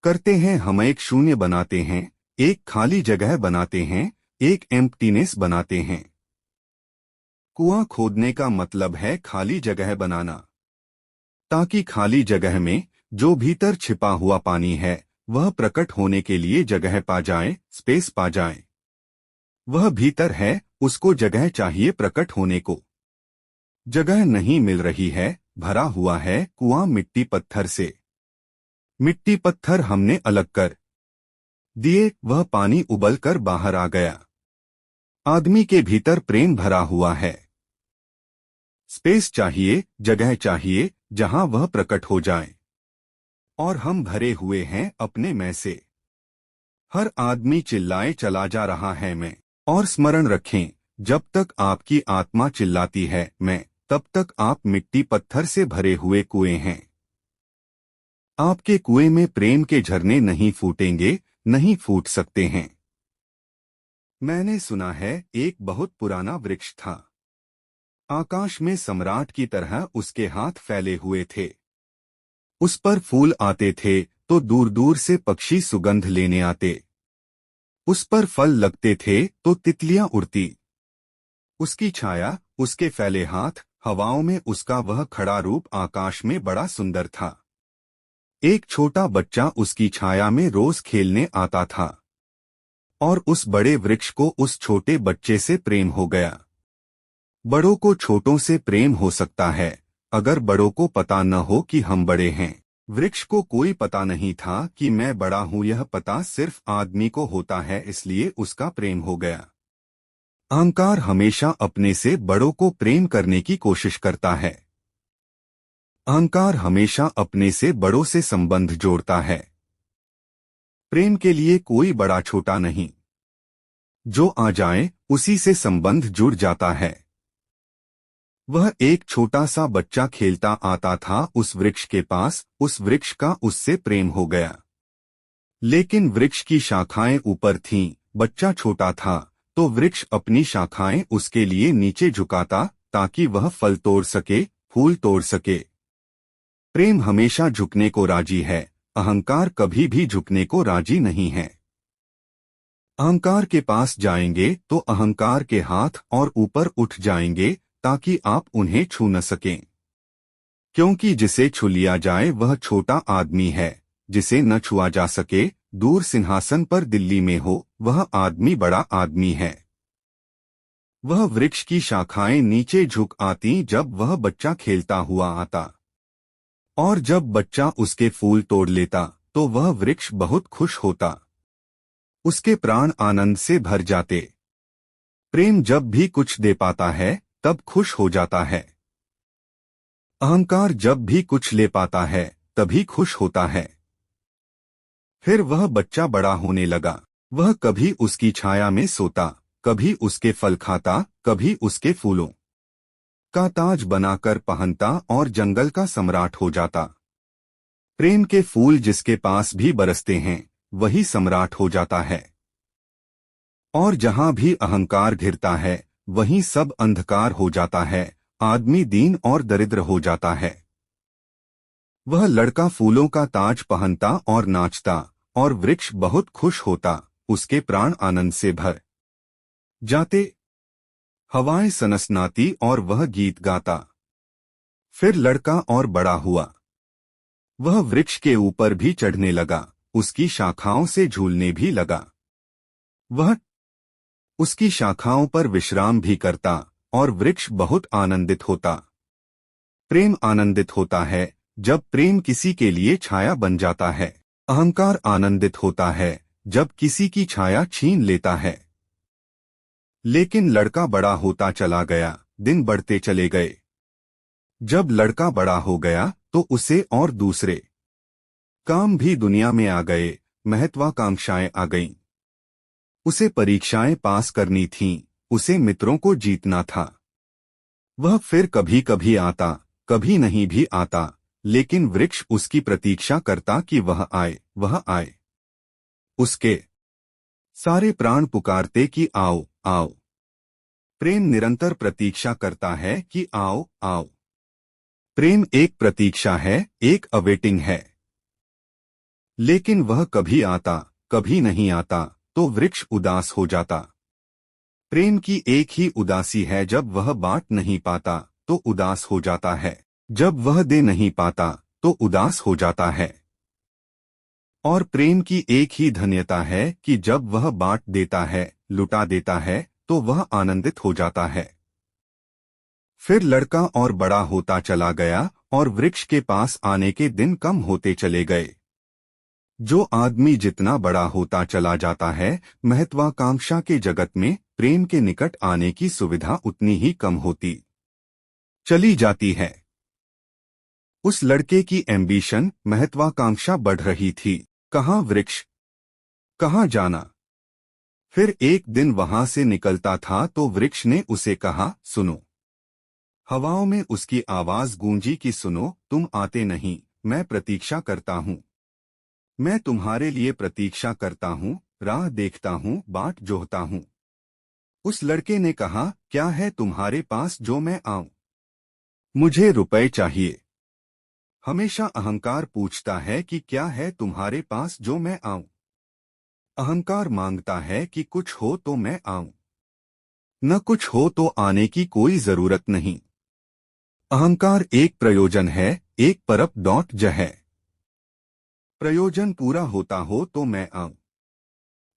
करते हैं हम एक शून्य बनाते हैं, एक खाली जगह बनाते हैं, एक एम्प्टीनेस बनाते हैं। कुआं खोदने का मतलब है खाली जगह बनाना, ताकि खाली जगह में जो भीतर छिपा हुआ पानी है वह प्रकट होने के लिए जगह पा जाए, स्पेस पा जाए। वह भीतर है, उसको जगह चाहिए प्रकट होने को। जगह नहीं मिल रही है, भरा हुआ है कुआं मिट्टी पत्थर से। मिट्टी पत्थर हमने अलग कर दिए, वह पानी उबल कर बाहर आ गया। आदमी के भीतर प्रेम भरा हुआ है। स्पेस चाहिए, जगह चाहिए जहां वह प्रकट हो जाए। और हम भरे हुए हैं अपने मैं से। हर आदमी चिल्लाए चला जा रहा है मैं। और स्मरण रखें, जब तक आपकी आत्मा चिल्लाती है मैं, तब तक आप मिट्टी पत्थर से भरे हुए कुएं हैं। आपके कुएं में प्रेम के झरने नहीं फूटेंगे, नहीं फूट सकते हैं। मैंने सुना है एक बहुत पुराना वृक्ष था। आकाश में सम्राट की तरह उसके हाथ फैले हुए थे। उस पर फूल आते थे तो दूर दूर से पक्षी सुगंध लेने आते। उस पर फल लगते थे तो तितलियां उड़ती। उसकी छाया, उसके फैले हाथ, हवाओं में उसका वह खड़ा रूप आकाश में बड़ा सुंदर था। एक छोटा बच्चा उसकी छाया में रोज खेलने आता था, और उस बड़े वृक्ष को उस छोटे बच्चे से प्रेम हो गया। बड़ों को छोटों से प्रेम हो सकता है, अगर बड़ों को पता न हो कि हम बड़े हैं। वृक्ष को कोई पता नहीं था कि मैं बड़ा हूं, यह पता सिर्फ आदमी को होता है, इसलिए उसका प्रेम हो गया। अहंकार हमेशा अपने से बड़ों को प्रेम करने की कोशिश करता है। अहंकार हमेशा अपने से बड़ों से संबंध जोड़ता है। प्रेम के लिए कोई बड़ा छोटा नहीं, जो आ जाए उसी से संबंध जुड़ जाता है। वह एक छोटा सा बच्चा खेलता आता था उस वृक्ष के पास, उस वृक्ष का उससे प्रेम हो गया। लेकिन वृक्ष की शाखाएं ऊपर थीं, बच्चा छोटा था, तो वृक्ष अपनी शाखाएं उसके लिए नीचे झुकाता ताकि वह फल तोड़ सके, फूल तोड़ सके। प्रेम हमेशा झुकने को राजी है, अहंकार कभी भी झुकने को राजी नहीं है। अहंकार के पास जाएंगे तो अहंकार के हाथ और ऊपर उठ जाएंगे ताकि आप उन्हें छू न सकें। क्योंकि जिसे छू लिया जाए वह छोटा आदमी है, जिसे न छुआ जा सके, दूर सिंहासन पर दिल्ली में हो, वह आदमी बड़ा आदमी है। वह वृक्ष की शाखाएं नीचे झुक आती जब वह बच्चा खेलता हुआ आता, और जब बच्चा उसके फूल तोड़ लेता तो वह वृक्ष बहुत खुश होता। उसके प्राण आनंद से भर जाते। प्रेम जब भी कुछ दे पाता है तब खुश हो जाता है। अहंकार जब भी कुछ ले पाता है तभी खुश होता है। फिर वह बच्चा बड़ा होने लगा। वह कभी उसकी छाया में सोता, कभी उसके फल खाता, कभी उसके फूलों का ताज बनाकर पहनता और जंगल का सम्राट हो जाता। प्रेम के फूल जिसके पास भी बरसते हैं वही सम्राट हो जाता है। और जहां भी अहंकार घिरता है वहीं सब अंधकार हो जाता है, आदमी दीन और दरिद्र हो जाता है। वह लड़का फूलों का ताज पहनता और नाचता, और वृक्ष बहुत खुश होता, उसके प्राण आनंद से भर जाते। हवाएं सनसनाती और वह गीत गाता। फिर लड़का और बड़ा हुआ। वह वृक्ष के ऊपर भी चढ़ने लगा, उसकी शाखाओं से झूलने भी लगा। वह उसकी शाखाओं पर विश्राम भी करता, और वृक्ष बहुत आनंदित होता। प्रेम आनंदित होता है जब प्रेम किसी के लिए छाया बन जाता है। अहंकार आनंदित होता है जब किसी की छाया छीन लेता है। लेकिन लड़का बड़ा होता चला गया, दिन बढ़ते चले गए। जब लड़का बड़ा हो गया तो उसे और दूसरे काम भी दुनिया में आ गए, महत्वाकांक्षाएं आ गईं। उसे परीक्षाएं पास करनी थीं, उसे मित्रों को जीतना था। वह फिर कभी कभी आता, कभी नहीं भी आता, लेकिन वृक्ष उसकी प्रतीक्षा करता कि वह आए, वह आए। उसके सारे प्राण पुकारते कि आओ, आओ। प्रेम निरंतर प्रतीक्षा करता है कि आओ, आओ। प्रेम एक प्रतीक्षा है, एक अवेटिंग है। लेकिन वह कभी आता, कभी नहीं आता, तो वृक्ष उदास हो जाता। प्रेम की एक ही उदासी है, जब वह बांट नहीं पाता तो उदास हो जाता है, जब वह दे नहीं पाता तो उदास हो जाता है। और प्रेम की एक ही धन्यता है कि जब वह बांट देता है, लुटा देता है, तो वह आनंदित हो जाता है। फिर लड़का और बड़ा होता चला गया और वृक्ष के पास आने के दिन कम होते चले गए। जो आदमी जितना बड़ा होता चला जाता है, महत्वाकांक्षा के जगत में प्रेम के निकट आने की सुविधा उतनी ही कम होती चली जाती है। उस लड़के की एम्बिशन, महत्वाकांक्षा बढ़ रही थी। कहाँ वृक्ष, कहाँ जाना। फिर एक दिन वहां से निकलता था तो वृक्ष ने उसे कहा, सुनो। हवाओं में उसकी आवाज गूंजी कि सुनो, तुम आते नहीं, मैं प्रतीक्षा करता हूँ। मैं तुम्हारे लिए प्रतीक्षा करता हूँ, राह देखता हूँ, बाट जोहता हूँ। उस लड़के ने कहा, क्या है तुम्हारे पास जो मैं आऊं? मुझे रुपए चाहिए। हमेशा अहंकार पूछता है कि क्या है तुम्हारे पास जो मैं आऊं। अहंकार मांगता है कि कुछ हो तो मैं आऊं, न कुछ हो तो आने की कोई जरूरत नहीं। अहंकार एक प्रयोजन है, एक परप डॉट ज है। प्रयोजन पूरा होता हो तो मैं आऊं।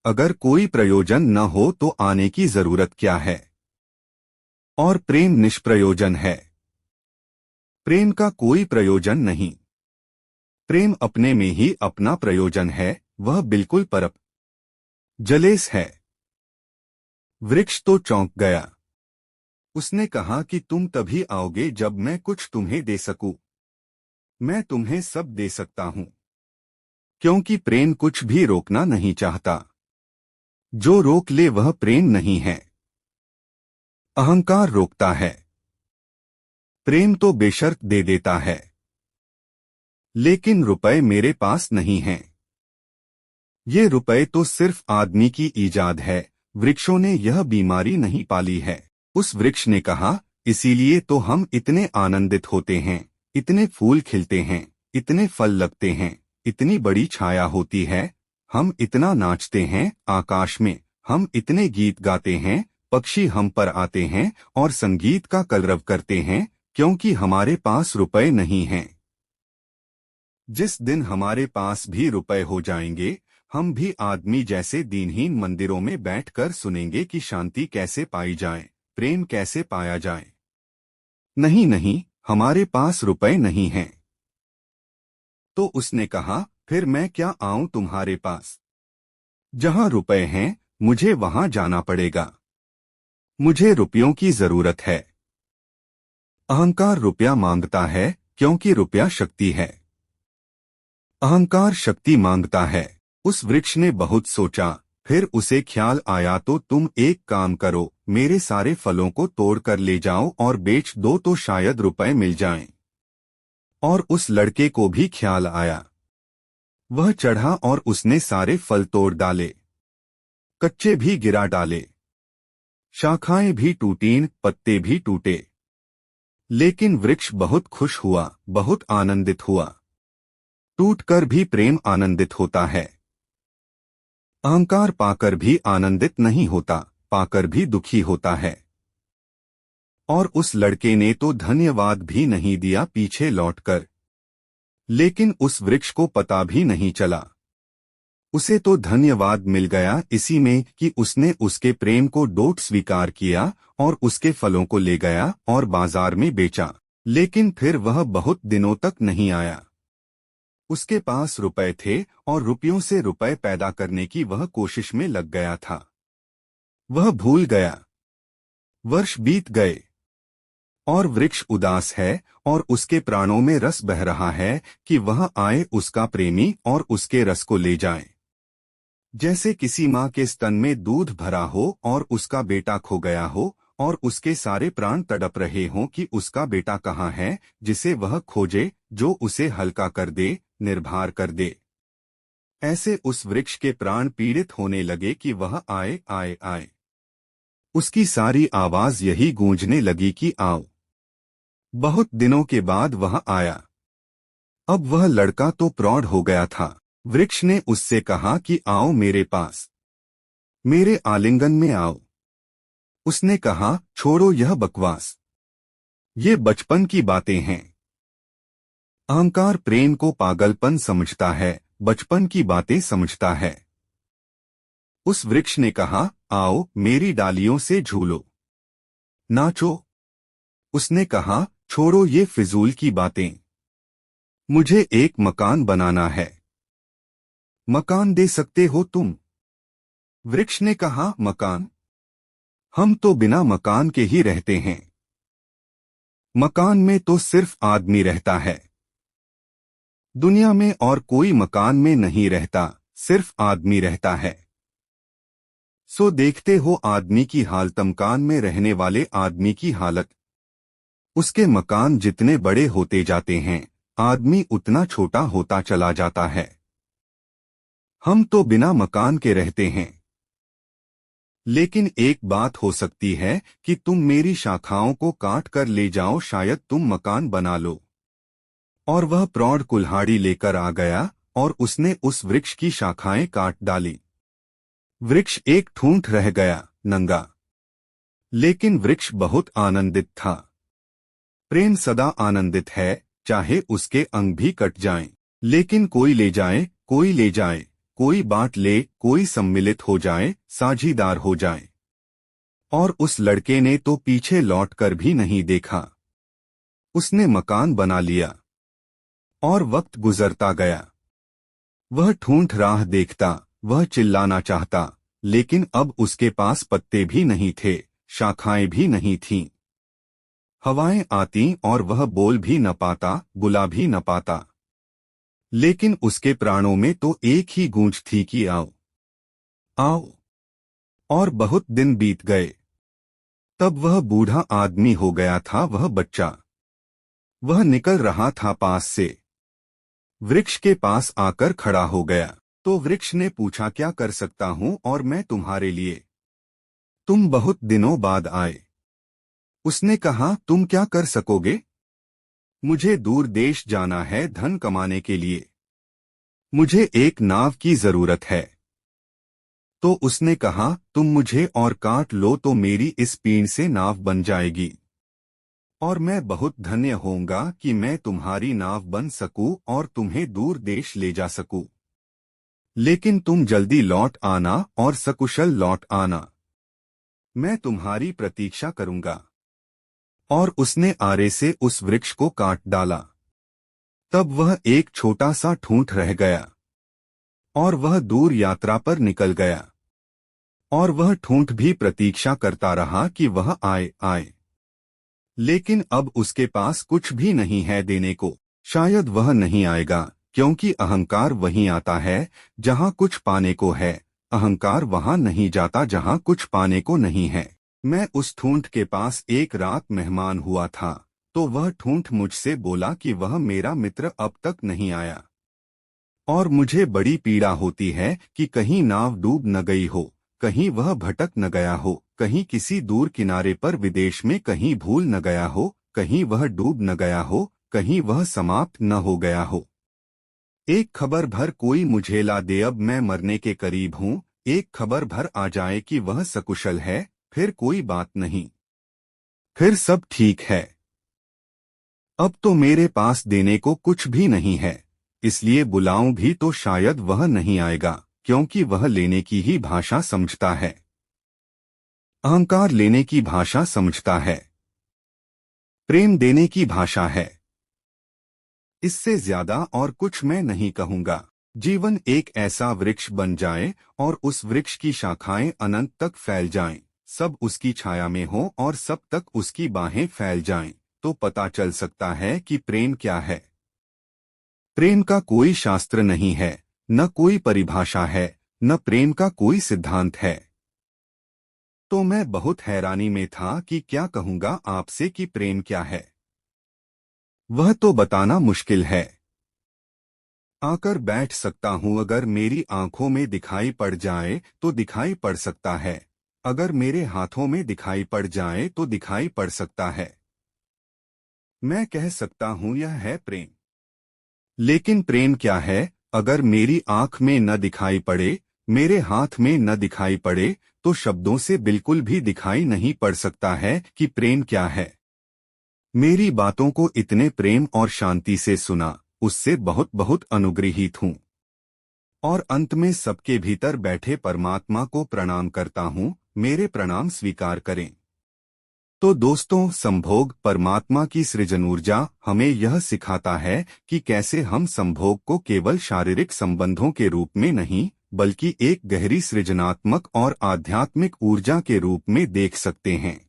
अगर कोई प्रयोजन न हो तो आने की जरूरत क्या है। और प्रेम निष्प्रयोजन है। प्रेम का कोई प्रयोजन नहीं। प्रेम अपने में ही अपना प्रयोजन है, वह बिल्कुल परप जलेस है। वृक्ष तो चौंक गया। उसने कहा कि तुम तभी आओगे जब मैं कुछ तुम्हें दे सकूं। मैं तुम्हें सब दे सकता हूं, क्योंकि प्रेम कुछ भी रोकना नहीं चाहता। जो रोक ले वह प्रेम नहीं है। अहंकार रोकता है, प्रेम तो बेशर्त दे देता है। लेकिन रुपए मेरे पास नहीं हैं। ये रुपए तो सिर्फ आदमी की ईजाद है, वृक्षों ने यह बीमारी नहीं पाली है। उस वृक्ष ने कहा, इसीलिए तो हम इतने आनंदित होते हैं, इतने फूल खिलते हैं, इतने फल लगते हैं, इतनी बड़ी छाया होती है, हम इतना नाचते हैं आकाश में, हम इतने गीत गाते हैं, पक्षी हम पर आते हैं और संगीत का कलरव करते हैं, क्योंकि हमारे पास रुपए नहीं हैं। जिस दिन हमारे पास भी रुपए हो जाएंगे, हम भी आदमी जैसे दीनहीन मंदिरों में बैठकर सुनेंगे कि शांति कैसे पाई जाए, प्रेम कैसे पाया जाए। नहीं नहीं, हमारे पास रुपए नहीं हैं। तो उसने कहा, फिर मैं क्या आऊं तुम्हारे पास? जहां रुपए हैं, मुझे वहां जाना पड़ेगा। मुझे रुपयों की जरूरत है। अहंकार रुपया मांगता है, क्योंकि रुपया शक्ति है। अहंकार शक्ति मांगता है। उस वृक्ष ने बहुत सोचा, फिर उसे ख्याल आया, तो तुम एक काम करो, मेरे सारे फलों को तोड़कर ले जाओ और बेच दो तो शायद रुपए मिल जाएं। और उस लड़के को भी ख्याल आया। वह चढ़ा और उसने सारे फल तोड़ डाले, कच्चे भी गिरा डाले, शाखाएं भी टूटीं, पत्ते भी टूटे। लेकिन वृक्ष बहुत खुश हुआ, बहुत आनंदित हुआ। टूटकर भी प्रेम आनंदित होता है। अहंकार पाकर भी आनंदित नहीं होता, पाकर भी दुखी होता है। और उस लड़के ने तो धन्यवाद भी नहीं दिया पीछे लौटकर। लेकिन उस वृक्ष को पता भी नहीं चला। उसे तो धन्यवाद मिल गया इसी में कि उसने उसके प्रेम को डोट स्वीकार किया और उसके फलों को ले गया और बाजार में बेचा। लेकिन फिर वह बहुत दिनों तक नहीं आया। उसके पास रुपए थे और रुपयों से रुपए पैदा करने की वह कोशिश में लग गया था। वह भूल गया। वर्ष बीत गए। और वृक्ष उदास है और उसके प्राणों में रस बह रहा है कि वह आए उसका प्रेमी और उसके रस को ले जाए। जैसे किसी माँ के स्तन में दूध भरा हो और उसका बेटा खो गया हो और उसके सारे प्राण तड़प रहे हों कि उसका बेटा कहाँ है, जिसे वह खोजे, जो उसे हल्का कर दे, निर्भर कर दे। ऐसे उस वृक्ष के प्राण पीड़ित होने लगे कि वह आए आए आए। उसकी सारी आवाज यही गूंजने लगी कि आओ। बहुत दिनों के बाद वह आया। अब वह लड़का तो प्रौढ़ हो गया था। वृक्ष ने उससे कहा कि आओ मेरे पास, मेरे आलिंगन में आओ। उसने कहा, छोड़ो यह बकवास, ये बचपन की बातें हैं। अहंकार प्रेम को पागलपन समझता है, बचपन की बातें समझता है। उस वृक्ष ने कहा, आओ मेरी डालियों से झूलो, नाचो। उसने कहा, छोड़ो ये फिजूल की बातें, मुझे एक मकान बनाना है। मकान दे सकते हो तुम? वृक्ष ने कहा, मकान? हम तो बिना मकान के ही रहते हैं। मकान में तो सिर्फ आदमी रहता है। दुनिया में और कोई मकान में नहीं रहता, सिर्फ आदमी रहता है। सो देखते हो आदमी की हालत, मकान में रहने वाले आदमी की हालत। उसके मकान जितने बड़े होते जाते हैं, आदमी उतना छोटा होता चला जाता है। हम तो बिना मकान के रहते हैं। लेकिन एक बात हो सकती है कि तुम मेरी शाखाओं को काट कर ले जाओ, शायद तुम मकान बना लो। और वह प्रौढ़ कुल्हाड़ी लेकर आ गया और उसने उस वृक्ष की शाखाएं काट डाली। वृक्ष एक ठूंठ रह गया, नंगा। लेकिन वृक्ष बहुत आनंदित था। प्रेम सदा आनंदित है, चाहे उसके अंग भी कट जाएं। लेकिन कोई ले जाए, कोई ले जाए, कोई बांट ले, कोई सम्मिलित हो जाए, साझीदार हो जाए। और उस लड़के ने तो पीछे लौटकर भी नहीं देखा। उसने मकान बना लिया। और वक्त गुजरता गया। वह ठूंठ राह देखता, वह चिल्लाना चाहता, लेकिन अब उसके पास पत्ते भी नहीं थे, शाखाएं भी नहीं थीं। हवाएं आती और वह बोल भी न पाता, बुला भी न पाता। लेकिन उसके प्राणों में तो एक ही गूंज थी कि आओ, आओ। और बहुत दिन बीत गए। तब वह बूढ़ा आदमी हो गया था, वह बच्चा। वह निकल रहा था पास से। वृक्ष के पास आकर खड़ा हो गया। तो वृक्ष ने पूछा, क्या कर सकता हूं और मैं तुम्हारे लिए? तुम बहुत दिनों बाद आए। उसने कहा, तुम क्या कर सकोगे? मुझे दूर देश जाना है धन कमाने के लिए। मुझे एक नाव की जरूरत है। तो उसने कहा, तुम मुझे और काट लो तो मेरी इस पीड़ से नाव बन जाएगी। और मैं बहुत धन्य होऊंगा कि मैं तुम्हारी नाव बन सकूं और तुम्हें दूर देश ले जा सकूं। लेकिन तुम जल्दी लौट आना और सकुशल लौट आना। मैं तुम्हारी प्रतीक्षा करूंगा। और उसने आरे से उस वृक्ष को काट डाला। तब वह एक छोटा सा ठूंठ रह गया। और वह दूर यात्रा पर निकल गया। और वह ठूंठ भी प्रतीक्षा करता रहा कि वह आए आए। लेकिन अब उसके पास कुछ भी नहीं है देने को। शायद वह नहीं आएगा, क्योंकि अहंकार वहीं आता है जहां कुछ पाने को है। अहंकार वहां नहीं जाता जहां कुछ पाने को नहीं है। मैं उस ठूंठ के पास एक रात मेहमान हुआ था, तो वह ठूंठ मुझसे बोला कि वह मेरा मित्र अब तक नहीं आया। और मुझे बड़ी पीड़ा होती है कि कहीं नाव डूब न गई हो, कहीं वह भटक न गया हो, कहीं किसी दूर किनारे पर विदेश में कहीं भूल न गया हो, कहीं वह डूब न गया हो, कहीं वह समाप्त न हो गया हो। एक खबर भर कोई मुझे ला दे, अब मैं मरने के करीब हूँ। एक खबर भर आ जाए कि वह सकुशल है, फिर कोई बात नहीं, फिर सब ठीक है। अब तो मेरे पास देने को कुछ भी नहीं है, इसलिए बुलाऊं भी तो शायद वह नहीं आएगा, क्योंकि वह लेने की ही भाषा समझता है। अहंकार लेने की भाषा समझता है। प्रेम देने की भाषा है। इससे ज्यादा और कुछ मैं नहीं कहूंगा। जीवन एक ऐसा वृक्ष बन जाए और उस वृक्ष की शाखाएं अनंत तक फैल जाएं। सब उसकी छाया में हो और सब तक उसकी बाहें फैल जाएं, तो पता चल सकता है कि प्रेम क्या है। प्रेम का कोई शास्त्र नहीं है, न कोई परिभाषा है, न प्रेम का कोई सिद्धांत है। तो मैं बहुत हैरानी में था कि क्या कहूंगा आपसे कि प्रेम क्या है। वह तो बताना मुश्किल है। आकर बैठ सकता हूं, अगर मेरी आंखों में दिखाई पड़ जाए तो दिखाई पड़ सकता है, अगर मेरे हाथों में दिखाई पड़ जाए तो दिखाई पड़ सकता है। मैं कह सकता हूं यह है प्रेम। लेकिन प्रेम क्या है अगर मेरी आंख में न दिखाई पड़े, मेरे हाथ में न दिखाई पड़े, तो शब्दों से बिल्कुल भी दिखाई नहीं पड़ सकता है कि प्रेम क्या है। मेरी बातों को इतने प्रेम और शांति से सुना, उससे बहुत बहुत अनुग्रहित हूँ। और अंत में सबके भीतर बैठे परमात्मा को प्रणाम करता हूँ, मेरे प्रणाम स्वीकार करें। तो दोस्तों, संभोग परमात्मा की सृजन ऊर्जा हमें यह सिखाता है कि कैसे हम संभोग को केवल शारीरिक संबंधों के रूप में नहीं, बल्कि एक गहरी सृजनात्मक और आध्यात्मिक ऊर्जा के रूप में देख सकते हैं।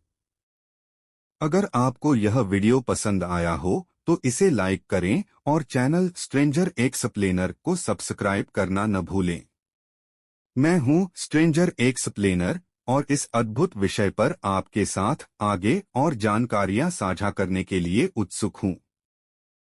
अगर आपको यह वीडियो पसंद आया हो तो इसे लाइक करें और चैनल स्ट्रेंजर एक्सप्लेनर को सब्सक्राइब करना न भूलें। मैं हूं स्ट्रेंजर एक्सप्लेनर और इस अद्भुत विषय पर आपके साथ आगे और जानकारियां साझा करने के लिए उत्सुक हूं।